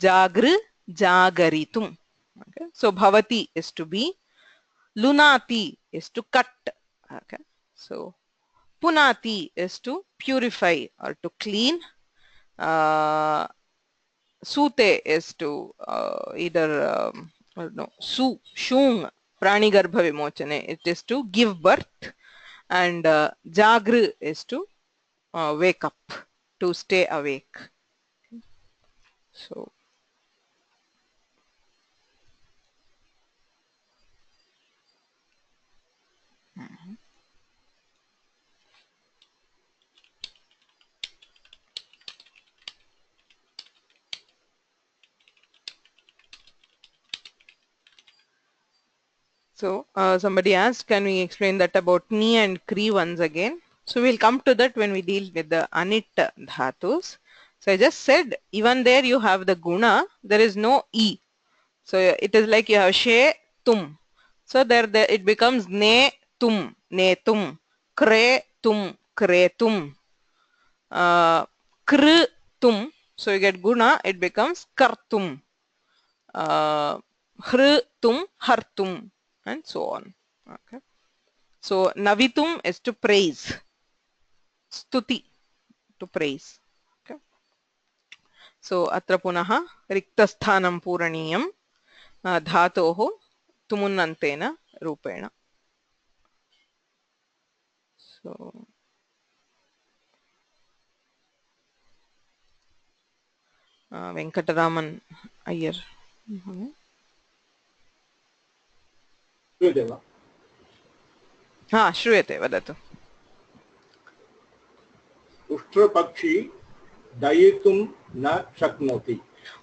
जागृ जागरितुं. Okay, so bhavati is to be, lunati is to cut. Okay, so punati is to purify or to clean. Sute is to either no, shung pranigarbha vimochane, it is to give birth, and jagr is to wake up, to stay awake. So So somebody asked, can we explain that about ni and kri once again? So we'll come to that when we deal with the anit dhatus. So I just said, even there you have the guna, there is no e. So it is like you have she tum. So there it becomes ne tum, kre tum, kr tum. So you get guna, it becomes kartum, tum, hartum, and so on. Okay. So navitum is to praise, stuti to praise. Okay. So atra punaha riktasthanam puraniyam dhatoho tumunnantena rupena. So Venkataraman Iyer. श्रूयते वा? श्रूयते, वदतु. उष्ट्रपक्षी दयितुं न शक्नोति.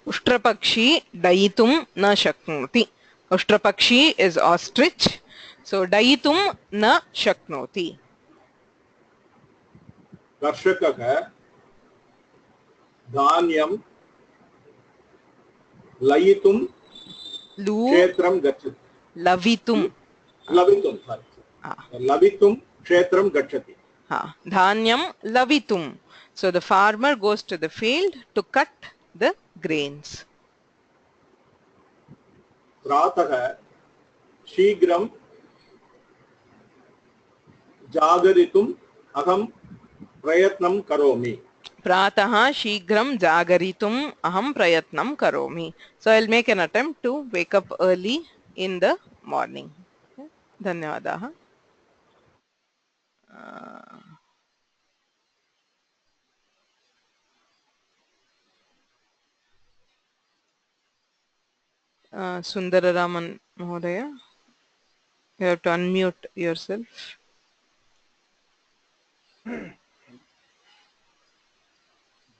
उष्ट्रपक्षी दयितुं न शक्नोति. उष्ट्रपक्षी is ostrich. So दयितुं न शक्नोति. कर्षकः धान्यं लयितुं क्षेत्रं गच्छति. लवितुं क्षेत्रं गच्छति. धान्यं लवितुं. So the farmer goes to the field to cut the grains. प्रातः शीघ्रं जागरितुम् अहं प्रयत्नं करोमि. Pratah shigram jagaritum aham prayatnam karomi. So I'll make an attempt to wake up early in the morning. Okay. Dhanyawadaha. Sundararaman Mahodaya, you have to unmute yourself.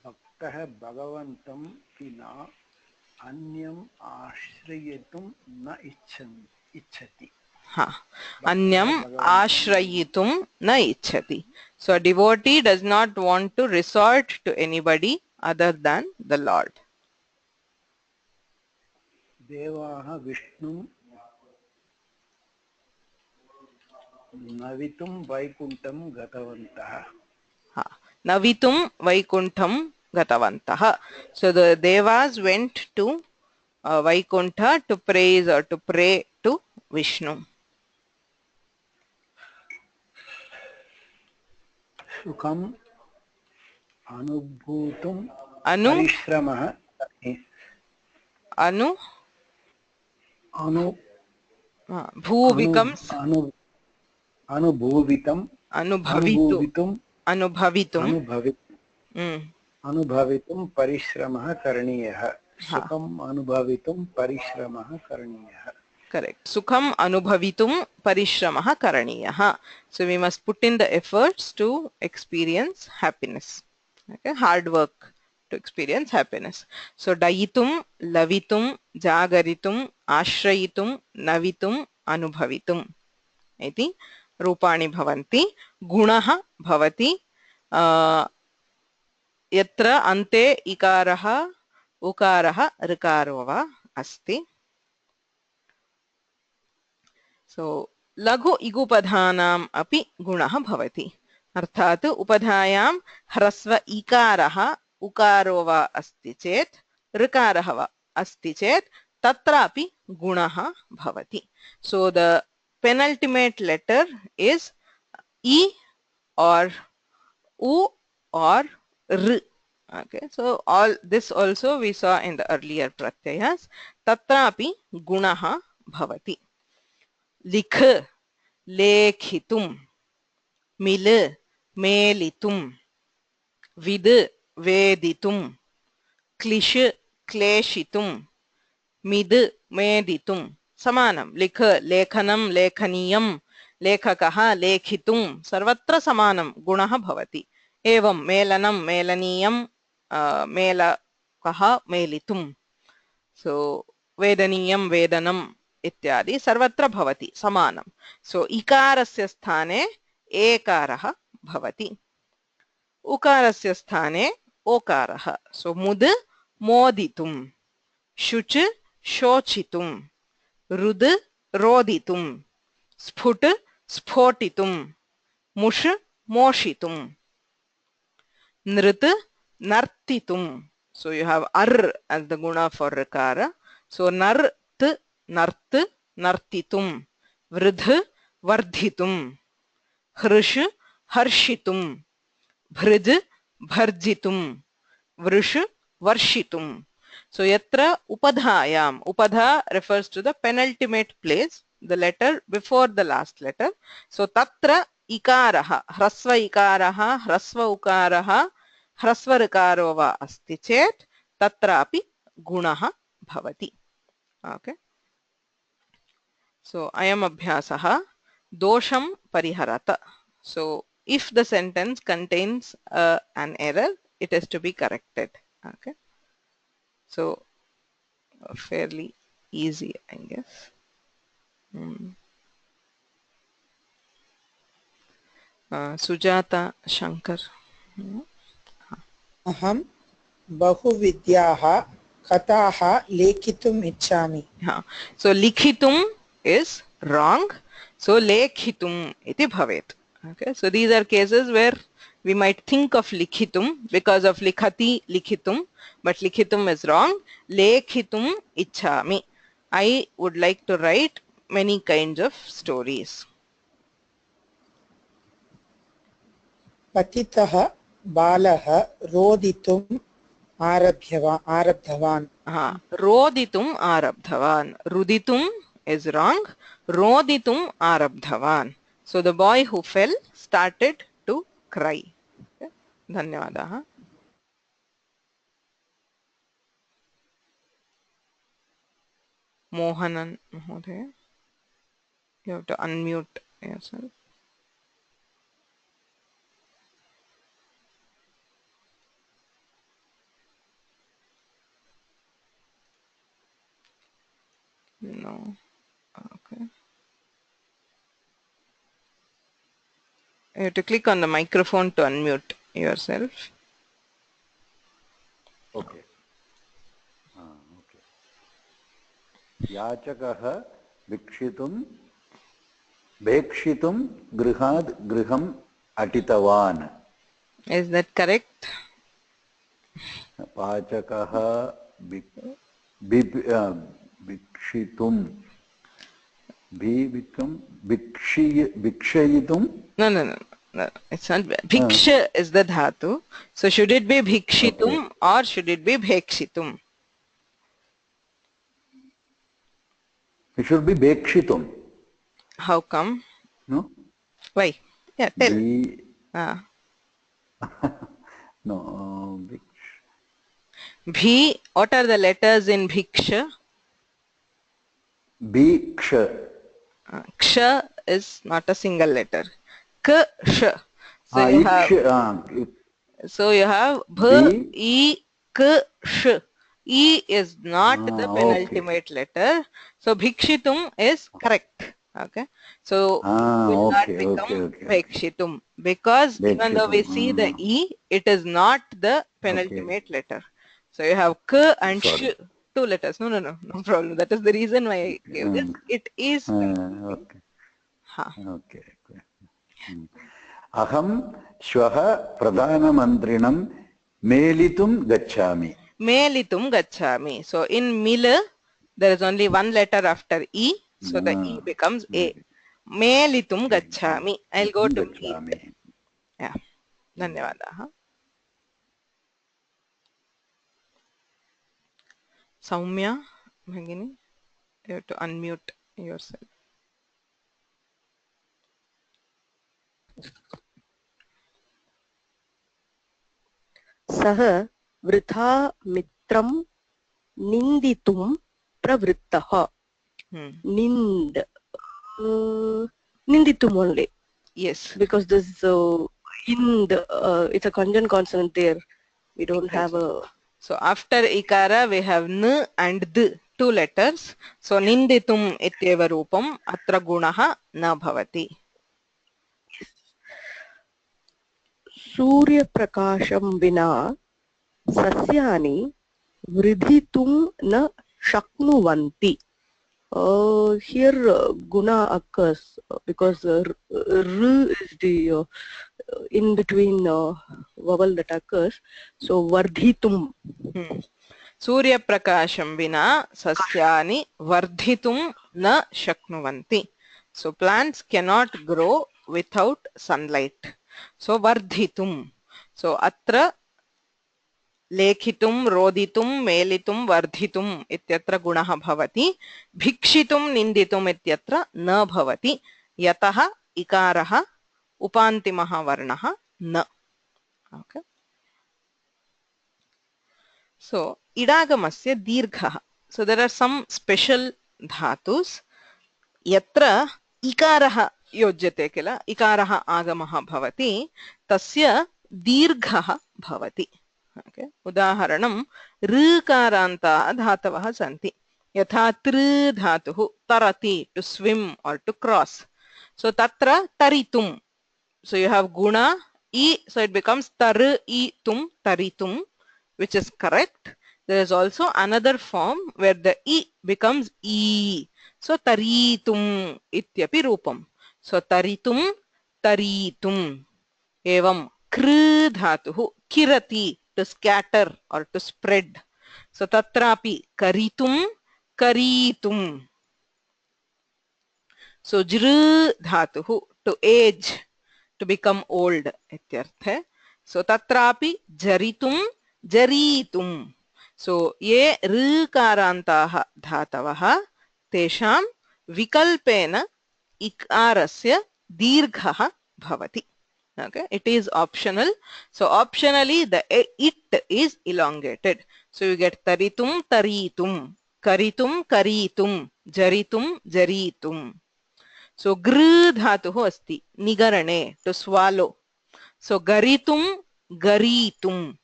भक्तः भगवन्तं विना अन्यम् आश्रयितुं न इच्छति. Anyam ashrayitum na ichchati. So a devotee does not want to resort to anybody other than the Lord. देवाः विष्णुं नवितुं वैकुण्ठं गतवन्तः. Navitum Vaikuntham Gatavantaha. So the Devas went to Vaikuntha to praise or to pray to Vishnu. सुखम् अनुभूतुं परिश्रमः Bhu becomes अनुभूवितुं परिश्रमः करणीयः. सुखम् अनुभवितुं परिश्रमः करणीयः. Correct. Sukham anubhavitum parishramah karaniyah. So we must put in the efforts to experience happiness. Okay, hard work to experience happiness. So dayitum, lavitum, jagaritum, ashrayitum, navitum, anubhavitum. Iti rupani bhavanti. Gunaha bhavati. यत्र अन्ते इकारः उकारः ऋकारो वा अस्ति. सो लघु इगुपधानाम् अपि गुणः भवति. अर्थात् उपधायां ह्रस्व इकारः उकारो वा अस्ति चेत् ऋकारः वा अस्ति चेत् तत्रापि गुणः भवति. So the penultimate letter is E or U or R. Okay, so all this also we saw in the earlier pratyayas. Tatrapi gunaha bhavati. Likh, lekhitum, mil, melitum, vid, veditum, klish, kleshitum, mid, meditum. Samanam. Likh, lekhanam, lekhaniyam, लेखकः लेखितुं सर्वत्र समानं गुणः भवति. एवं मेलनं मेलनीयं मेलकः मेलितुं. सो वेदनीयं वेदनम् इत्यादि सर्वत्र भवति समानं. सो इकारस्य स्थाने एकारः भवति. उकारस्य स्थाने ओकारः. सो मुद् मोदितुं, शुच् शोचितुं, रुद् रोदितुं, स्फुट स्फोटितुं, मुष मोषितुं, नृत नर्तितुं. So you have ar as the guna for rakara. So nart nart nartitum, vridh vardhitum, hrish harshitum, bhrij bharjitum, vrish varshitum. So yatra upadhayam, upadha refers to the penultimate place, the letter before the last letter. So tatra ikaraha, hrasva ikaraha, hrasva ukaraha, hrasva rikaro va asti chet tatrapi gunaha bhavati. Okay. So ayam abhyasaha dosham pariharata. So if the sentence contains an error, it is to be corrected. Okay. So fairly easy, I guess. Sujata Shankar. Aham bahuvidyaha kathaha lekhitum ichchami. So likhitum is wrong. So lekhitum iti bhavet. Okay. So these are cases where we might think of likhitum because of likhati likhitum, but likhitum is wrong. Lekhitum ichchami. I would like to write many kinds of stories. Patitaha balaha roditum arabdhavan. Roditum arabdhavan. Ruditum is wrong. Roditum arabdhavan. So the boy who fell started to cry. Okay. Dhanyawadaha. Mohanan Mahodaya. You have to unmute yourself. No. Okay. You have to click on the microphone to unmute yourself. Okay. Yachakah vikshitum bekshitum grihad griham atitavan. Is that correct? Pachakah vikshitum vikshayitum. No. It's not. Bhiksha is the dhatu. So should it be bhikshitum or should it be bhekshitum? It should be bekshitum. How come? No. Why? Yeah, tell. No. Bhi. What are the letters in bhiksha? Bhiksha. Ksha is not a single letter. K, sh. So you have bh, e, k, sh. E is not the penultimate letter. So bhikshitum is correct. Okay, so will not Okay, become okay, okay. Bekshitum, because even though we Bekshitum. see the E, it is not the Okay. penultimate letter. So you have K and Sh, Sorry. 2 letters. No problem. That is the reason why I gave this. It is penultimate. Okay. Ha. Okay. Aham shvaha pradhanamandrinam melitum gacchami. Melitum gacchami. So in Mil, there is only 1 letter after E, so the E becomes A. Melitum gacchami. I'll go to meet. Gacchami. Yeah. Dhanyavadaha. Soumya, Bhagini, you have to unmute yourself. सः वृथा मित्रं निन्दितुं प्रवृत्तः. Nind. Ninditum only. Yes. Because this ind, it's a conjunct consonant there. We don't have a. So after ikara we have n and d, 2 letters. So ninditum ityeva rupam atra gunaha na bhavati. Surya prakasham vina sasyani vridhitum na shaknuvanti. Here guna occurs because r is the in between vowel that occurs. So vardhitum. Surya prakasham vina sasyani vardhitum na shaknuvanti. So plants cannot grow without sunlight. So vardhitum. So atra लेखितुं रोदितुं मेलितुं वर्धितुम् इत्यत्र गुणः भवति. भिक्षितुं निन्दितुम् इत्यत्र न भवति, यतः इकारः उपान्तिमः वर्णः न. Okay. So इडागमस्य दीर्घः. So there are some special धातुस् यत्र इकारः योज्यते किल, इकारः आगमः भवति, तस्य दीर्घः भवति. Okay. उदाहरणं ऋकारान्ताः धातवः सन्ति. यथा तृ धातुः तरति, to swim or to cross. So तत्र तरितुं. So you have guna I, so it becomes tar I tum taritum, which is correct. There is also another form where the I becomes I. So taritum ityapi rupam. So taritum taritum. Evam kr dhatuhu kirati, to scatter or to spread. So tatrapi karitum karitum. So jr dhatuhu, to age, to become old ityartha. So tatrapi jaritum jaritum. So ye rikarantaah dhatavah tesham vikalpena ikarasya dirghah bhavati. Okay, it is optional. So optionally the it is elongated. So you get taritum taritum, karitum karitum, jaritum jaritum. So gr dhatuh asti nigarane, to swallow. So garitum garitum.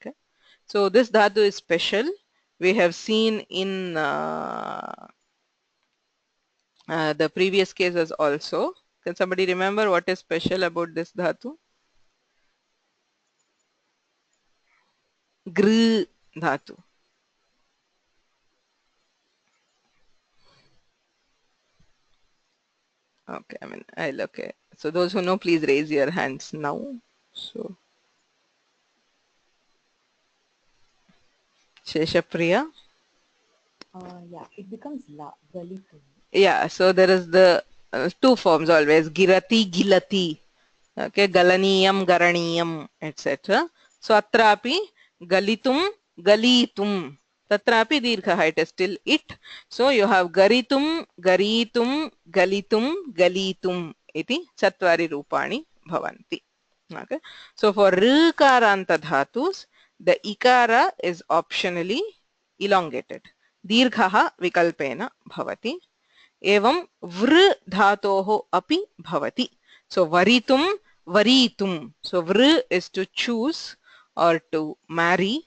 Okay. So this dhatu is special. We have seen in the previous cases also. Can somebody remember what is special about this dhatu? Gr dhatu. Okay, okay. So those who know, please raise your hands now. So Sheshapriya. Yeah, it becomes la, galitum. Yeah, so there is the 2 forms always, girati, gilati. Okay, galaniyam, garaniyam, etc. So atrapi galitum, galitum. Tatrapi dirghah, it is still it. So you have garitum, garitum, galitum, galitum iti chatvari rupani bhavanti. Okay. So for rikaranta dhatus, the ikara is optionally elongated. Dirghah vikalpena bhavati. Evam vr dhatoho api bhavati. So varitum, varitum. So vr is to choose or to marry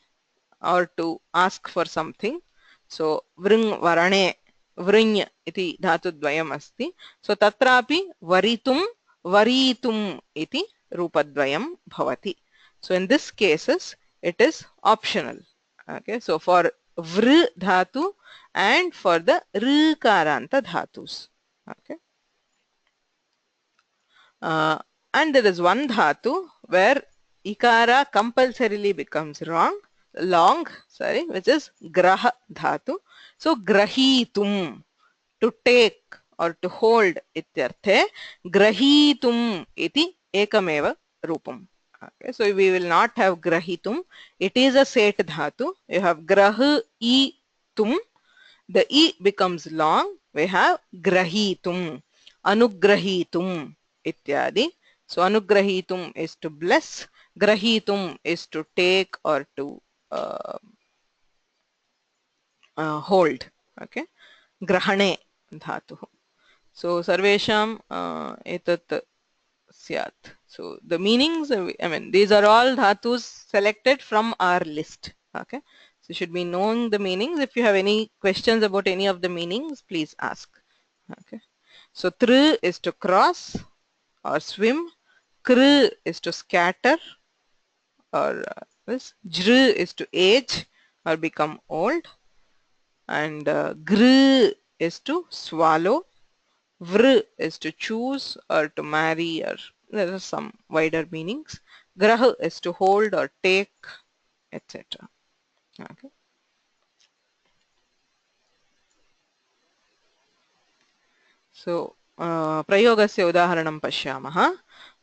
or to ask for something. So vring varane वृञ् इति धातुद्वयम् अस्ति. सो तत्रापि वरितुं वरीतुम् इति रूपद्वयं भवति. So in this cases it is optional. Okay, so for vr dhatu and for the rkaranta dhatus. Okay, and there is one dhatu where ikara compulsorily becomes long, which is graha dhatu. So grahitum, to take or to hold ityarthe, grahitum iti ekameva rupam. Okay, so we will not have grahitum. It is a set dhatu. You have grah I tum. The I becomes long. We have grahitum, anugrahitum ityadi. So anugrahitum is to bless. Grahitum is to take or to hold. Okay, grahane dhatu. So sarvesham etat syat. So the meanings, I mean, these are all dhatus selected from our list. Okay, so you should be knowing the meanings. If you have any questions about any of the meanings, please ask. Okay, so tr is to cross or swim, kr is to scatter, or this jr is to age or become old, and gr is to swallow, vr is to choose or to marry, or there are some wider meanings. Grah is to hold or take, etc. Okay. So prayogasya udaharanam pashyamah.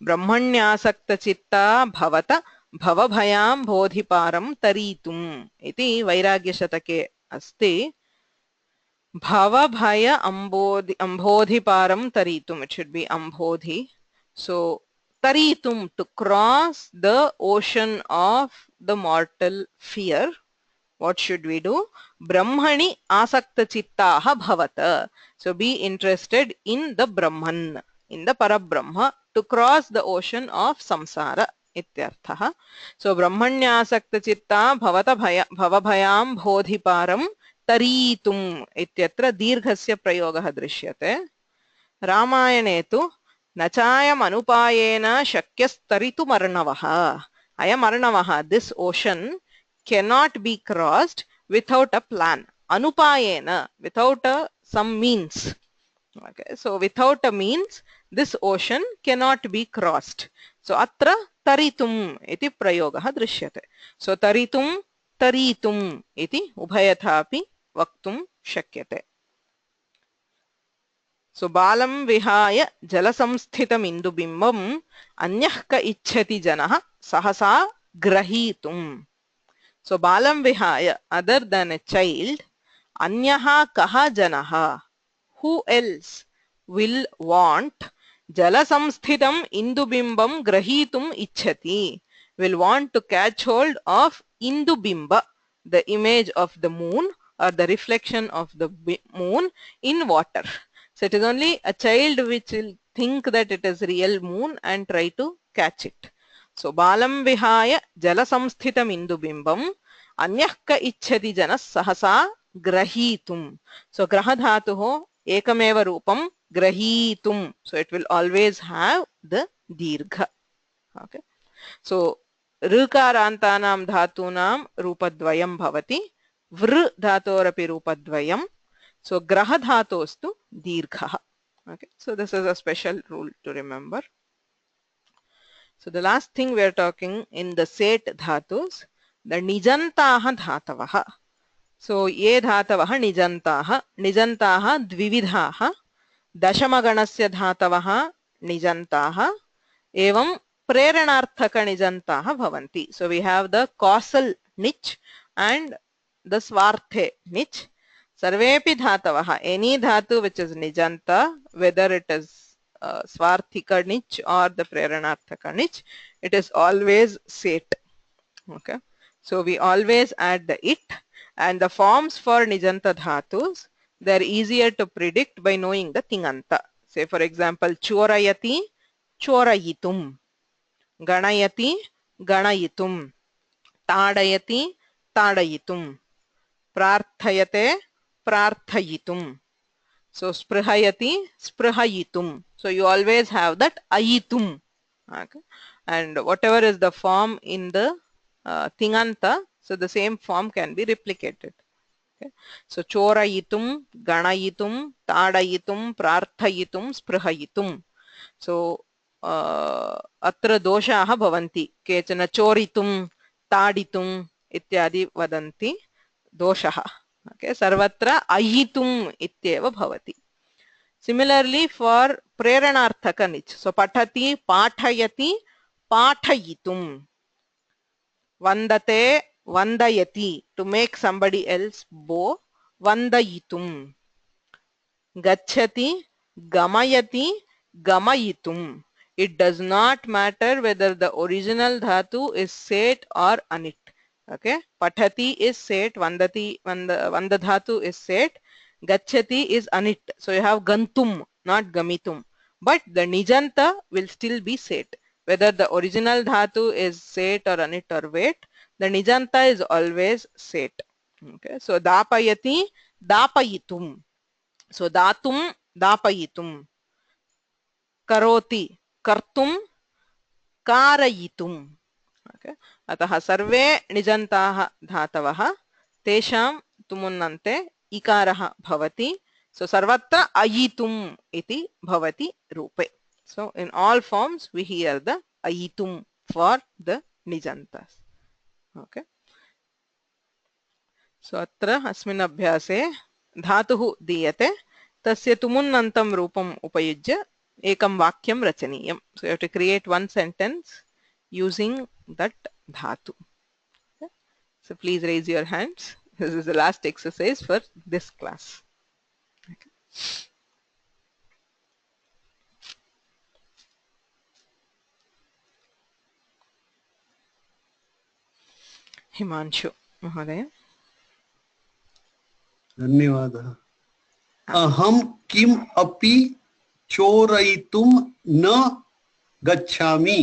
Brahmanyasaktachitta bhavata bhavabhayam bodhiparam taritum iti vairagyashatake asti. Bhavabhaya ambodhiparam taritum. It should be ambodhi. So taritum, to cross the ocean of the mortal fear. What should we do? Brahmani asakta chittaha bhavata. So be interested in the Brahman, in the Parabrahma, to cross the ocean of samsara ityarthaha. So Brahmanyasakta chitta bhavata bhavabhayam bodhiparam taritum ityatra dirghasya prayogah drishyate. Ramayane tu nachayam anupayena shakyastaritu marnavaha. Ayam marnavaha, this ocean cannot be crossed without a plan. Anupayena, without some means. Okay, so without a means, this ocean cannot be crossed. So atra taritum iti prayogah drishyate. So taritum taritum iti ubhayathapi vaktum shakyate. So balam vihaya jalasamsthitam indubimbam anyah ka ichhati janah sahasa grahitum. So balam vihaya, other than a child, anyaha kaha janaha, who else will want jalasamsthitam indubimbam grahitum ichhati, will want to catch hold of indubimba, the image of the moon or the reflection of the moon in water. So it is only a child which will think that it is real moon and try to catch it. So balam vihaya jalasamsthitam indubimbam anyah ka ichhati janas sahasa grahitum. So graha dhatuho ekameva rupam grahitum. So it will always have the dirgha. Okay. So rikarantanam dhatunam rupadvayam bhavati, vr dhatorapi rupadvayam. So graha dhatostu dirgha. Okay. So this is a special rule to remember. So the last thing we are talking in the set dhatus, the nijantaha dhatavaha. So ye dhatavaha nijantaha. Nijantaha dvividhaha. Dashamaganasya dhatavaha nijantaha. Evam preranarthaka nijantaha bhavanti. So we have the causal niche and the swarthe niche. Sarvepi dhatavaha. Any dhatu which is nijanta, whether it is swarthika niche or the preranarthaka niche, it is always set. Okay, so we always add the it, and the forms for nijanta dhatus, they are easier to predict by knowing the tinganta. Say for example, chorayati chorayitum, ganayati ganayitum, tadayati tadayitum, prarthayate prarthayitum. So sprihayati, sprihayitum. So you always have that ayitum. Okay. And whatever is the form in the tinganta, so the same form can be replicated. Okay. So chorayitum, ganayitum, tadayitum, prarthayitum, sprihayitum. So अत्र दोषाः भवन्ति केचन चोरितुं ताडितुम् इत्यादि वदन्ति दोषः okay सर्वत्र अयितुम् इत्येव भवति similarly for प्रेरणार्थक निच् so पठति पाठयति पाठयितुं वन्दते वन्दयति to make somebody else bow वन्दयितुं गच्छति गमयति gamayitum. It does not matter whether the original dhatu is set or anit. Okay, pathati is set, vandati, vanda dhatu is set, gachati is anit. So you have gantum, not gamitum. But the nijanta will still be set. Whether the original dhatu is set or anit or wait, the nijanta is always set. Okay, so dapayati, dapayitum. So datum, dapayitum. करोति कर्तुं कारयितुं okay अतः सर्वे निजन्ताः धातवः तेषां तुमुन्नन्ते इकारः भवति so सर्वत्र अयितुम् इति भवति रूपे so in all forms we hear the ayitum for the nijantas okay so अत्र अस्मिन् अभ्यासे धातुः दीयते तस्य तुमुन्नन्तं रूपम् उपयुज्य एकं वाक्यं रचनीयं so you have to create one sentence using that dhatu okay? So please raise your hands. This is the last exercise for this class. Okay. Himanshu Mahodaya. धन्यवादः अहं किम अपि चोरयितुं न गच्छामि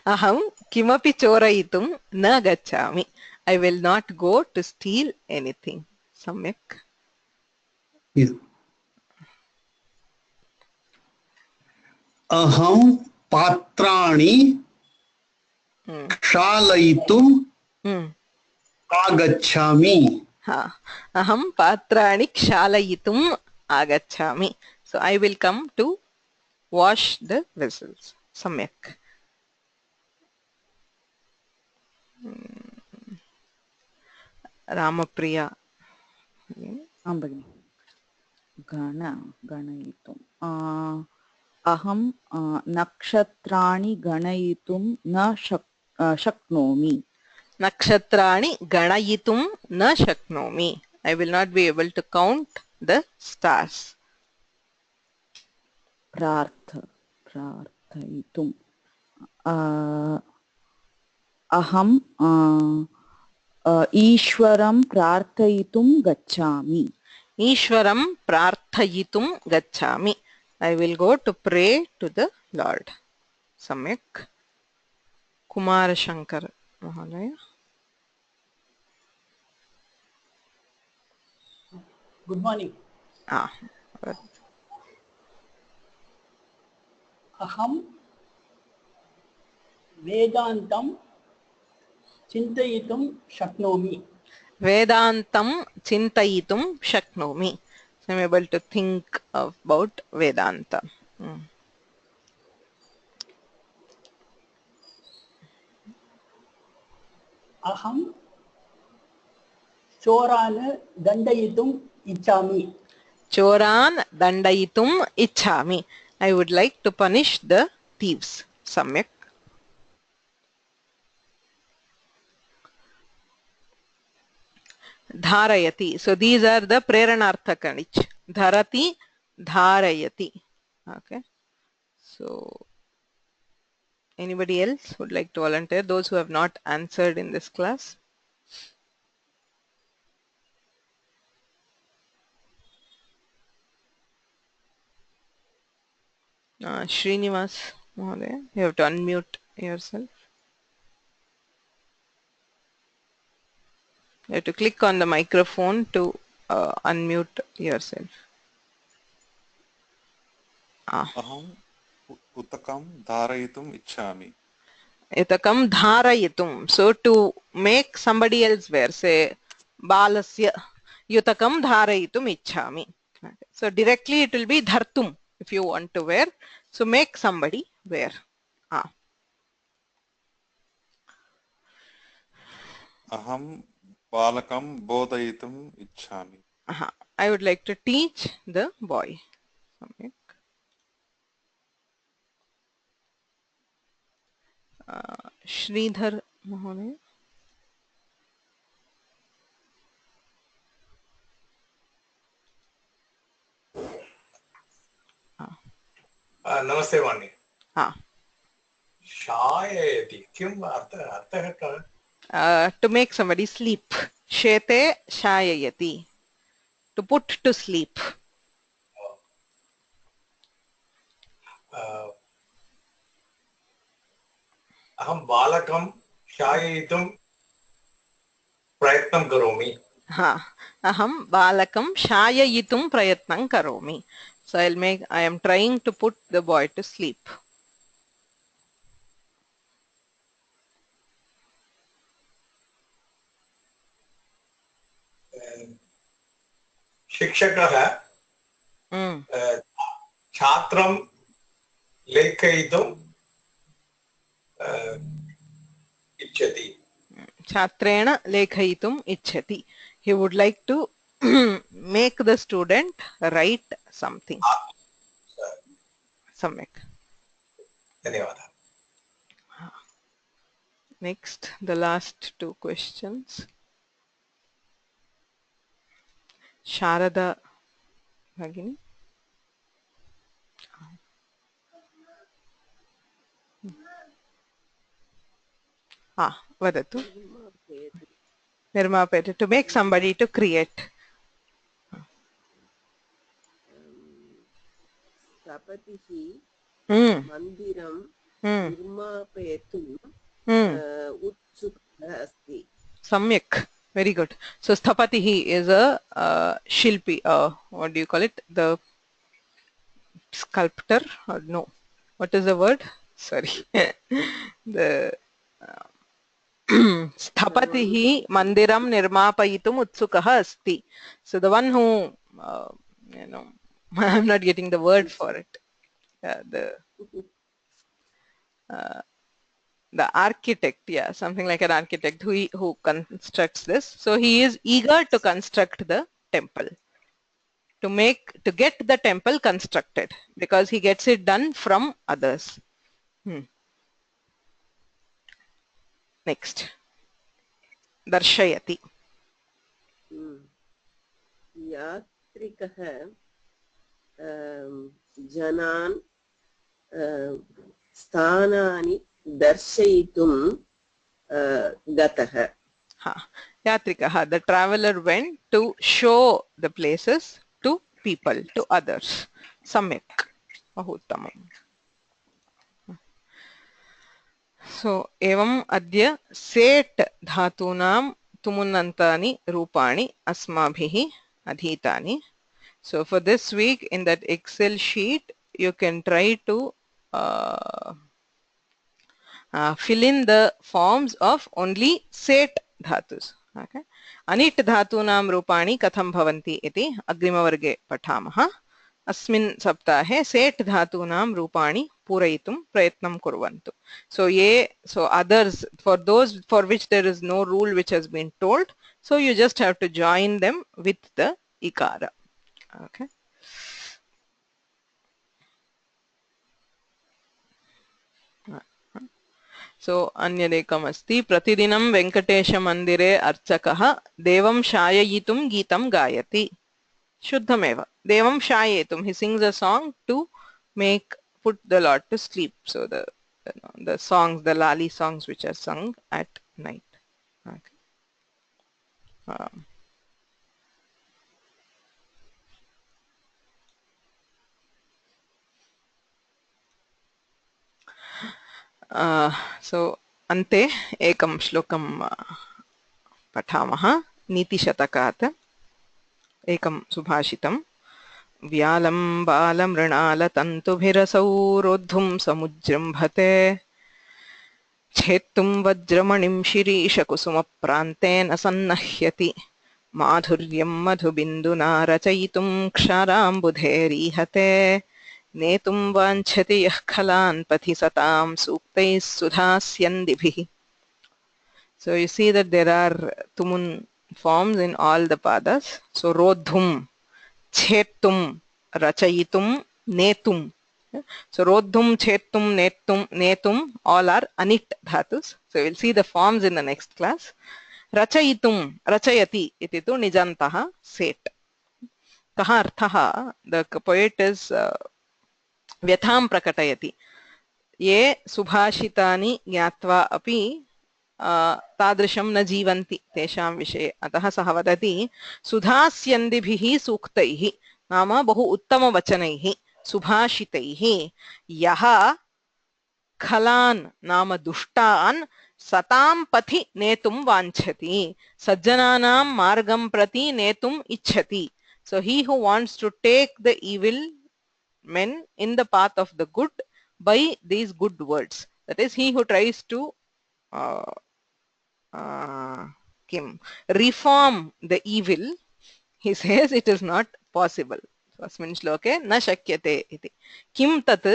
अहं किमपि चोरयितुं न गच्छामि I will not go to steal anything. सम्यक् अहं पात्राणि क्षालयितुं आगच्छामि अहं पात्राणि क्षालयितुम् आगच्छामि so I will come to wash the vessels. सम्यक् रामप्रिया आं भगिनि गणयितुम् अहं नक्षत्राणि गणयितुं न शक्नोमि नक्षत्राणि गणयितुं न शक्नोमि I will not be able to count the stars. प्रार्थयितुम् अहं ईश्वरं प्रार्थयितुं गच्छामि ईश्वरं प्रार्थयितुं गच्छामि I will go to pray to the Lord. सम्यक् कुमारशङ्कर महोदय Good morning. अहं वेदान्तं चिन्तयितुं शक्नोमि वेदान्तं चिन्तयितुं शक्नोमि so I'm able to think about Vedanta. अहं चोरान् दण्डयितुम् इच्छामि चोरान् दण्डयितुम् इच्छामि I would like to punish the thieves. सम्यक् Dharayati. So these are the Preranarthakanich. Dharati, Dharayati. Okay. So anybody else would like to volunteer? Those who have not answered in this class. Srinivas Mahodaya, you have to unmute yourself. You have to click on the microphone to unmute yourself. अहं उतकं धारयितुम् इच्छामि. युतकं धारयितुं. So to make somebody else wear, say balasya yutakam dharayitum ichhami. So directly it will be dhartum if you want to wear. So make somebody wear. अहं बालकं बोधयितुम् इच्छामि. I would like to teach the boy. Sridhar Mohoday. नमस्ते वाणी. शाययति किम् अर्थः कः? To make somebody sleep. Shete shayayati. To put to sleep. अहं बालकं शाययितुं प्रयत्नं करोमि. Aham balakam shayayitum prayatnam karomi. So I am trying to put the boy to sleep. शिक्षकः छात्रं लेखयितुं इच्छति. Chatrena lekhayitum ichhati. He would like to make the student write something. Samyak. धन्यवादः. Next, the last two questions. Sharada Bhagini. Vadatu. Nirmapayati. To make somebody to create. Tapatihi mandiram nirmapayatum utsukah asti. Samyak. Very good. So Sthapatihi is a shilpi. What do you call it? The sculptor? Or no. What is the word? Sorry. The Sthapatihi mandiram nirmapayitum utsukah asti. So the one who, I'm not getting the word for it. The architect, something like an architect who constructs this. So he is eager to construct the temple, to get the temple constructed, because he gets it done from others. Next, Darshayati. Yatrikah janan sthanani darshayitum gatah. Yatrikaha, the traveler went to show the places to people, to others. Samyak. Bahuttamam. So, evam adya set dhatunam tumunantani rupani asmabhihi adhitani. So for this week in that Excel sheet, you can try to fill in the forms of only set dhatus. Okay. Anit dhatunam rupani katham bhavanti iti agrimavarge pathamah. Asmin saptahe set dhatunam rupani purayitum prayatnam kurvantu. So others, for those for which there is no rule which has been told, so you just have to join them with the ikara. Okay. So anyadekam asti pratidinam venkatesha mandire archakah devam shayayitum geetam gayati. Shuddhameva. Devam shayayitum. He sings a song to put the Lord to sleep. So the songs, the lali songs which are sung at night. Okay. So ante ekam shlokam pathamah niti shatakat ekam subhashitam व्यालं बालमृणालतन्तुभिरसौ रोद्धुं समुजृम्भते छेत्तुं वज्रमणिं शिरीशकुसुमप्रान्तेन सन्नह्यति माधुर्यं मधुबिन्दुना रचयितुं क्षाराम्बुधेरीहते नेतुं वाञ्छति यः खलान् पथि सतां सूक्तैः सुधास्यन्दिभिः. So you see that there are tumun forms in all the padas. So rodhum, chetum, rachayitum, netum. So rodhum, chetum, netum, all are anit dhatus. So we'll see the forms in the next class. Rachayitum, rachayati, ititu nijantaha set. Kaha arthaha, the poet is vyatham prakatayati. Ye subhashitani gyatva api तादृशं न जीवन्ति तेषां विषये. अतः सः वदति सुधास्यन्दिभिः सूक्तैः नाम बहु उत्तमवचनैः सुभाषितैः यः खलान् नाम दुष्टान् सतां पथि नेतुं वाञ्छति सज्जनानां मार्गं प्रति नेतुम् इच्छति. So he who wants to take the evil men in the path of the good by these good words, that is he who tries to reform the evil, he says it is not possible. अस्मिन् श्लोके न शक्यते इति. किं तत्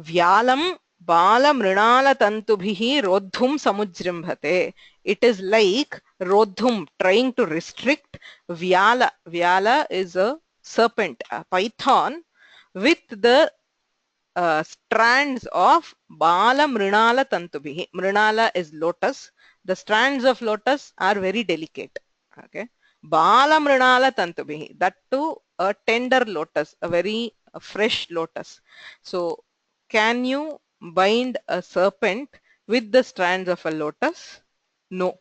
व्यालं बालमृणालतन्तुभिः रोद्धुं समुजृम्भते. It is like rodhum, trying to restrict. Vyala, Vyala is a serpent, a python with the strands of Bala Mrinala Tantubhi. Mrinala is lotus. The strands of lotus are very delicate. Okay. Bala Mrinala Tantubhi. That too a tender lotus, a very fresh lotus. So can you bind a serpent with the strands of a lotus? No.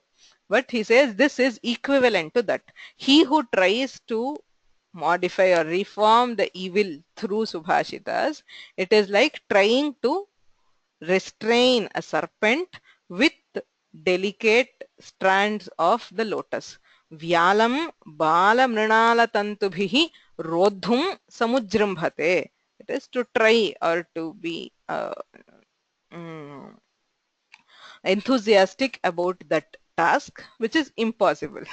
But he says this is equivalent to that. He who tries to modify or reform the evil through subhashitas, it is like trying to restrain a serpent with delicate strands of the lotus. Vyalam bala mrinala tantubhihi rodhum samujrambhate. It is to try or to be enthusiastic about that task, which is impossible.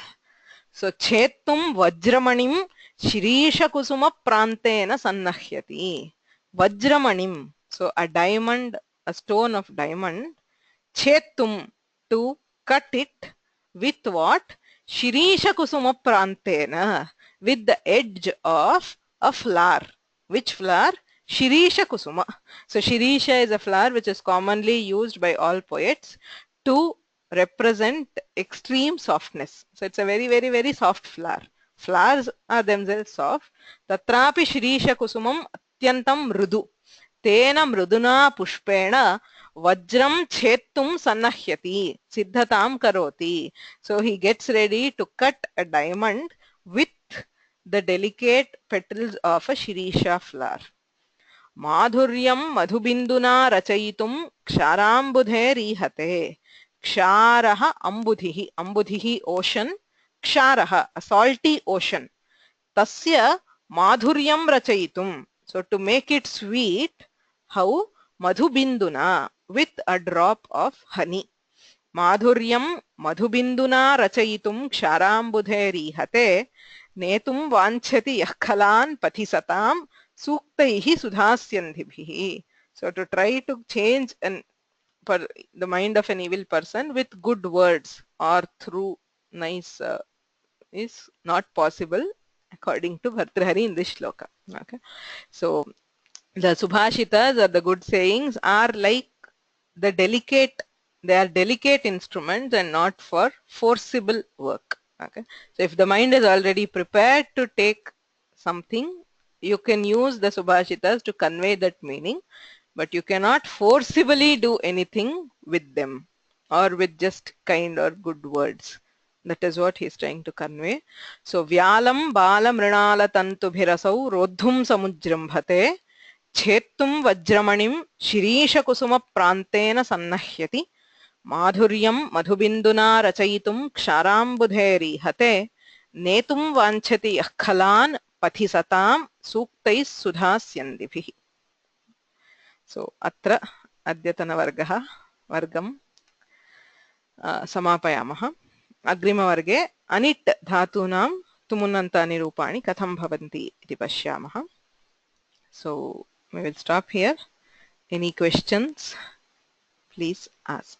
So chetum vajramanim Shirisha Kusuma Prantena Sannahyati. Vajramanim. So a diamond, a stone of diamond. Chetum, to cut it with what? Shirisha Kusuma Prantena, with the edge of a flower. Which flower? Shirisha Kusuma. So Shirisha is a flower which is commonly used by all poets to represent extreme softness. So it's a very, very, very soft flower. Flowers are themselves soft. Tatrapi Shirisha Kusumam Atyantam Mrudu. Tena Mruduna Pushpena Vajram Chetum Sannahyati. Siddhatam Karoti. So he gets ready to cut a diamond with the delicate petals of a Shirisha flower. Madhuryam Madhubinduna Rachayitum Ksharambudhe Rihate. Ksharaha Ambudhihi. Ambudhihi ocean. Ksharaha, a salty ocean. Tasya madhuryam rachayitum. So to make it sweet, how? Madhubinduna, with a drop of honey. Madhuryam madhubinduna rachayitum ksharambudhe rihate netum vanchati yakkhalan pathisatam suktaihi sudhasyandhibhihi. So to try to change the mind of an evil person with good words or through nice is not possible according to Bhartrihari in this shloka. Okay. So the subhashitas or the good sayings are like the delicate, they are delicate instruments and not for forcible work. Okay. So if the mind is already prepared to take something, you can use the subhashitas to convey that meaning, but you cannot forcibly do anything with them or with just kind or good words. That is what he is trying to convey. So Vyalam Bala Mrinala Tantubhirasau Rodhum Samujrambhate Chetum Vajramanim Shirisha Kusuma Prantena Sannahyati Madhuryam Madhubinduna Rachayitum Ksharambudhe Rihate Netum Vanchati Yakkhalan Pathisatam सूक्तैः सुधास्यन्दिभिः. So अत्र अद्यतनवर्गः वर्गं समापयामः. अग्रिमवर्गे अनिट् धातूनां तुमुन्नन्तानि रूपाणि कथं भवन्ति इति पश्यामः. So we will stop here. Any questions? Please ask.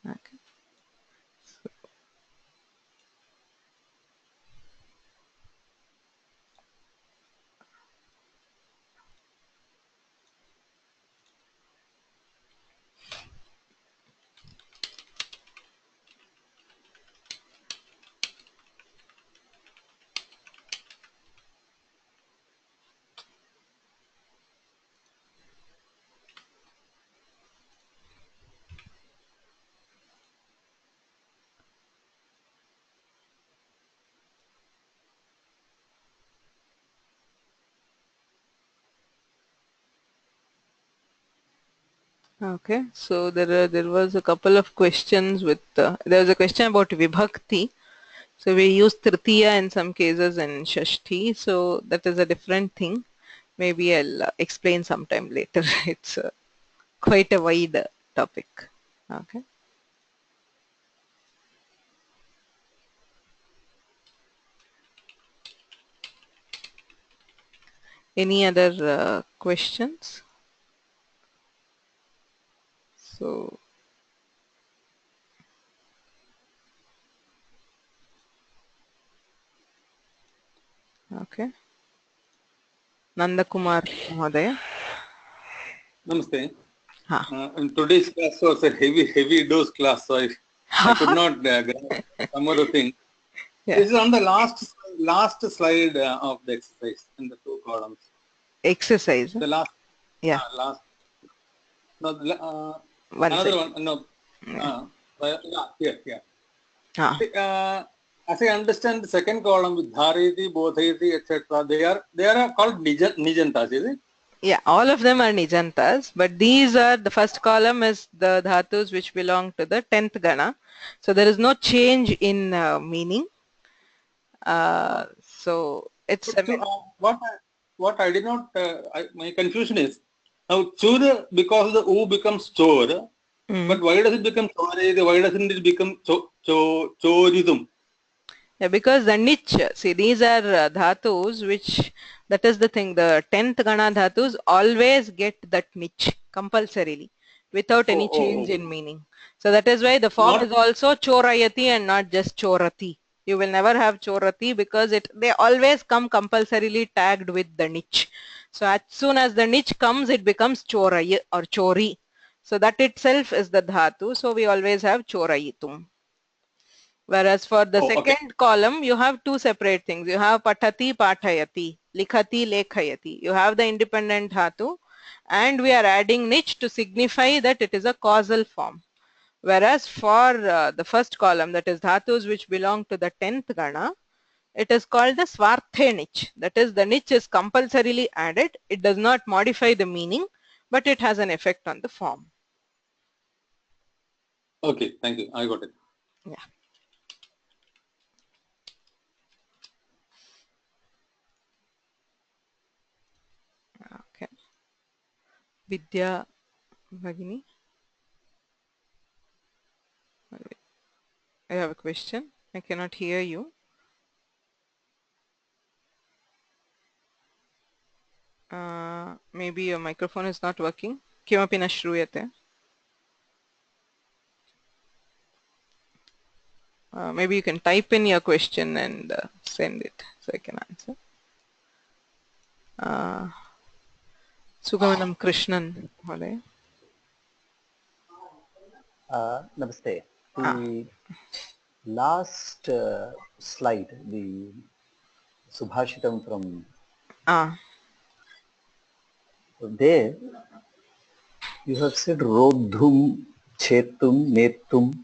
Okay. Okay, so there was a couple of questions with there was a question about vibhakti. So we use tritiya in some cases and shashti, so that is a different thing. Maybe I'll explain sometime later. It's quite a wide topic. Okay. Any other questions? So okay. Nandakumar Mahodaya. Namaste. In today's class was a heavy dose class, so I could not grab some other thing. Yeah. This is on the last slide of the exercise in the 2 columns. Exercise. The last. Yeah. Last. No. Another second. One. No. Here. As I understand, the second column with dharayati, bodhayati, etc. They are called nijantas, is it? Yeah, all of them are nijantas, but these are, the first column is the dhatus which belong to the 10th gana. So there is no change in meaning. So it's what I did not. My confusion is now chur, because the u becomes chor, but why does it become chore? Why doesn't it become choridum? Yeah, because the nich, see, these are dhatus which, that is the thing, the 10th gana dhatus always get that nich compulsorily without any change in meaning. So that is why the form is also chorayati and not just chorati. You will never have chorati because they always come compulsorily tagged with the nich. So as soon as the nich comes, it becomes choray or chori. So that itself is the dhatu. So we always have chorayitum. Whereas for the second column, you have 2 separate things. You have patati, pathayati, likhati, lekhayati. You have the independent dhatu, and we are adding nich to signify that it is a causal form. Whereas for the first column, that is dhatus which belong to the 10th gana, it is called the swarthe nich. That is, the nich is compulsorily added. It does not modify the meaning, but it has an effect on the form. Okay, thank you. I got it. Yeah. Okay. Vidya Bhagini, I have a question. I cannot hear you. Maybe your microphone is not working. Kimapi na shruyate. Maybe you can type in your question and send it so I can answer. Sugamanam Krishnan. Namaste. The last slide, the Subhashitam from there, you have said Rodhum, Chetum, Netum.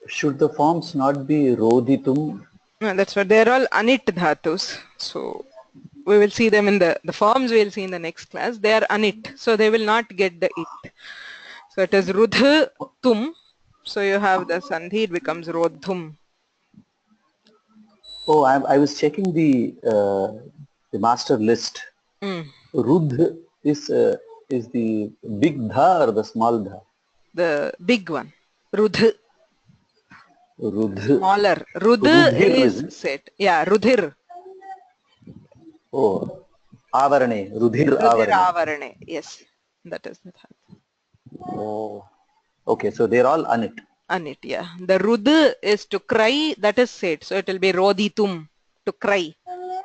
Should the forms not be Roditum? No, that's what they're all anit dhatus. So we will see them in the forms we will see in the next class. They are anit, so they will not get the it. So it is rudh tum. So you have the sandhi, it becomes rodhum. Oh, I was checking the master list. Rudh is the big dha or the small dha? The big one. Rudh. Rudh. Smaller. Rudh is set. Yeah, Rudhir. Oh, Avarane. Rudhir Rudhir Avarane. Avarane. Yes, that is the third. Oh, okay. So they're all anit. Anit, yeah. The Rudh is to cry, that is said. So it will be Roditum, to cry.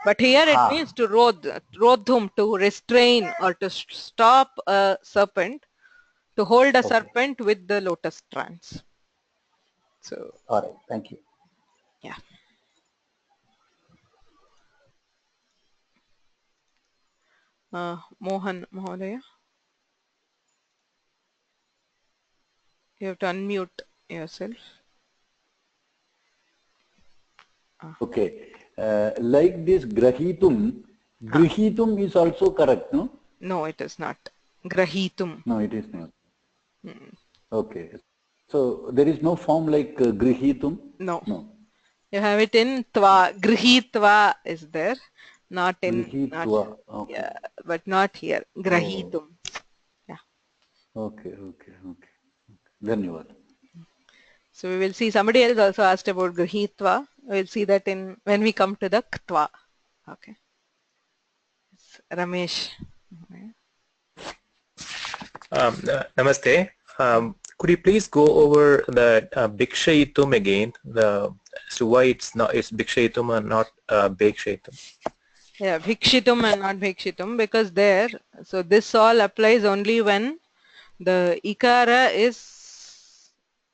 But here it means to Rodhum, to restrain or to stop a serpent, to hold a serpent with the lotus strands. So. All right. Thank you. Yeah. Mohan Mahodaya. You have to unmute yourself. Okay. Like this grahitum, grihitum is also correct, no? No, it is not. Grahitum. No, it is not. Okay. So there is no form like grihitum? No. No. You have it in tva. Grihitva is there. Not in. Grihitva. Okay. Yeah, but not here. Grahitum. Yeah. Okay. Dhanyavad. So we will see, somebody else also asked about Grihitva. We'll see that in when we come to the Ktva. Okay. Ramesh. Namaste. Could you please go over the Bhikshaitum again? So why it's Bhikshaitum and not Bhikshaitum? Yeah, Bhikshitum and not Bhikshitum, because there, so this all applies only when the Ikara is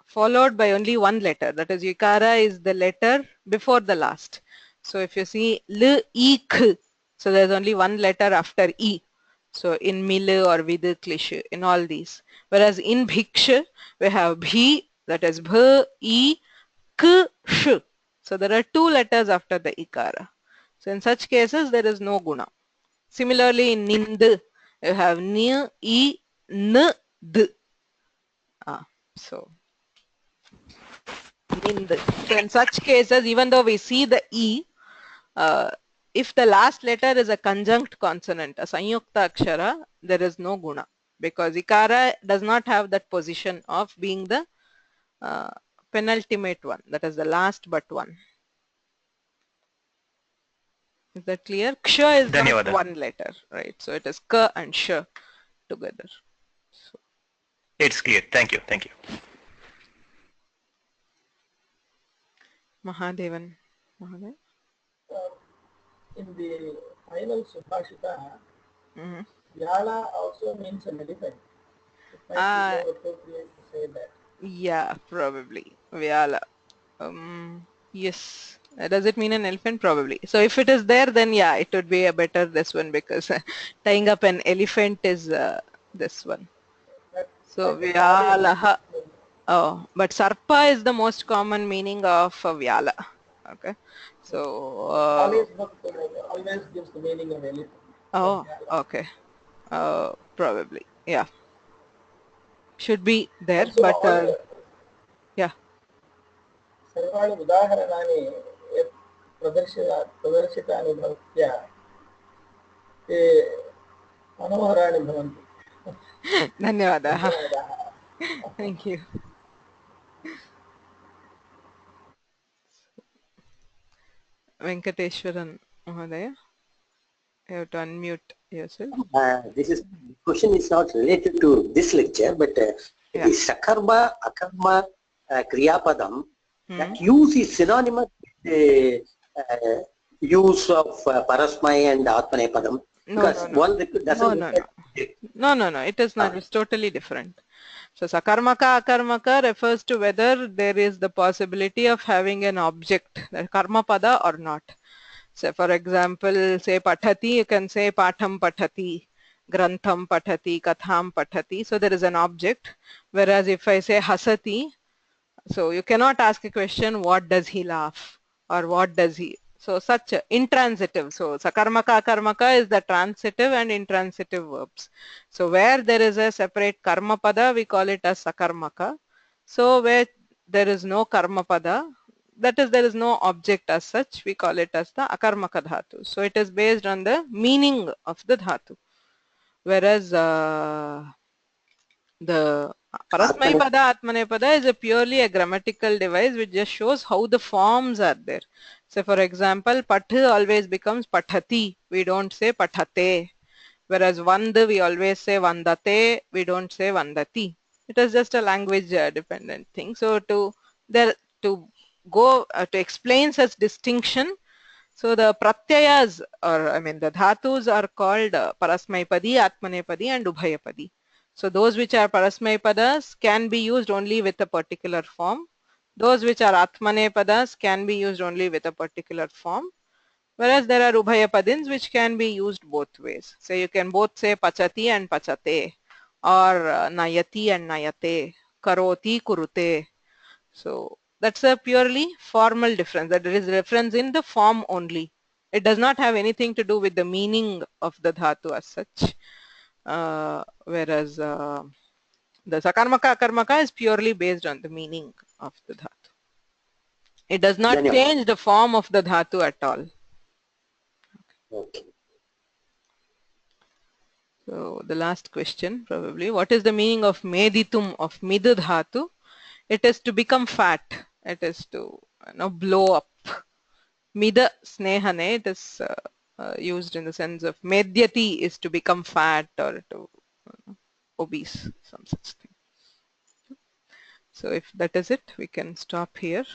followed by only one letter. That is, Ikara is the letter before the last. So if you see L, I, K, so there's only one letter after I. So in Mil or Vid, Klish, in all these. Whereas in Bhiksha, we have Bhi, that is Bh, I, K, Sh. So there are two letters after the Ikara. So in such cases, there is no guna. Similarly, in Nind, you have Ni, I, N, D. So Nind. So in such cases, even though we see the I, if the last letter is a conjunct consonant, a sanyukta akshara, there is no guna, because Ikara does not have that position of being the penultimate one, that is the last but one. Is that clear? Ksha is not one letter, right? So it is K and Sh together. So. It's clear. Thank you. Thank you. Mahadevan. Mahadev? In the final Subhashita, Vyala also means an elephant. It might be more appropriate to say that. Yeah, probably. Vyala. Yes. Does it mean an elephant? Probably. So if it is there, then yeah, it would be a better this one, because tying up an elephant is this one. So Vyalaha. Oh, but Sarpa is the most common meaning of Vyala. Okay. So always gives the meaning of elephant. Oh, okay. Probably. Yeah. Should be there, also, but yeah. सर्वाणि उदाहरणानि प्रदर्शितानि भवत्या ते मनोहराणि भवन्ति. धन्यवादाः. Thank you. Venkateshwaran Mahodaya, you have to unmute yourself. This question is not related to this lecture, but the Sakarma, Akarma, Kriyapadam, that use is synonymous with the use of Parasmai and Atmanepadam. Because one doesn't. No, it is not. It's totally different. So Sakarmaka, Akarmaka refers to whether there is the possibility of having an object, the karma pada or not. So for example, say Pathati, you can say Patham Pathati, Grantham Pathati, Katham Pathati. So there is an object. Whereas if I say Hasati, so you cannot ask a question, what does he laugh? Or what does he? So such intransitive. So Sakarmaka, Akarmaka is the transitive and intransitive verbs. So where there is a separate karma pada, we call it as Sakarmaka. So where there is no karma pada, that is, there is no object as such. We call it as the akarmaka dhatu. So it is based on the meaning of the dhatu. Whereas the Parasmaipada Atmanepada is purely a grammatical device which just shows how the forms are there. So for example, Path always becomes Pathati. We don't say Pathate. Whereas Vand, we always say Vandate. We don't say Vandati. It is just a language dependent thing. So to explain such distinction, so the pratyayas, or I mean the dhatus, are called Parasmaipadi, Atmanepadi and Ubhayapadi. So those which are Parasmaipadas can be used only with a particular form. Those which are Atmanepadas can be used only with a particular form. Whereas there are Ubhayapadins which can be used both ways. So you can both say Pachati and Pachate, or Nayati and Nayate, Karoti, Kurute. So that's a purely formal difference. That there is reference in the form only. It does not have anything to do with the meaning of the dhatu as such. Whereas the sakarmaka akarmaka is purely based on the meaning of the dhatu. It does not change the form of the dhatu at all. Okay. So the last question probably, what is the meaning of meditum of mid dhatu? It is to become fat. It is to blow up. Mida snehane, it is used in the sense of medyati is to become fat or to obese, some such thing. So if that is it, we can stop here.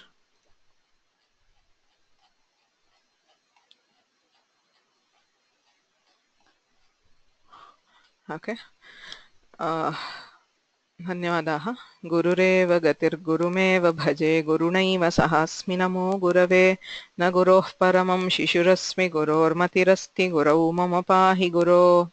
Okay. धन्यवादाः. गुरुरेव गतिर्गुरुमेव भजे गुरुणैव सहास्मि नमो गुरवे न गुरोः परमं शिशुरस्मि गुरोर्मतिरस्ति गुरौ मम पाहि गुरो.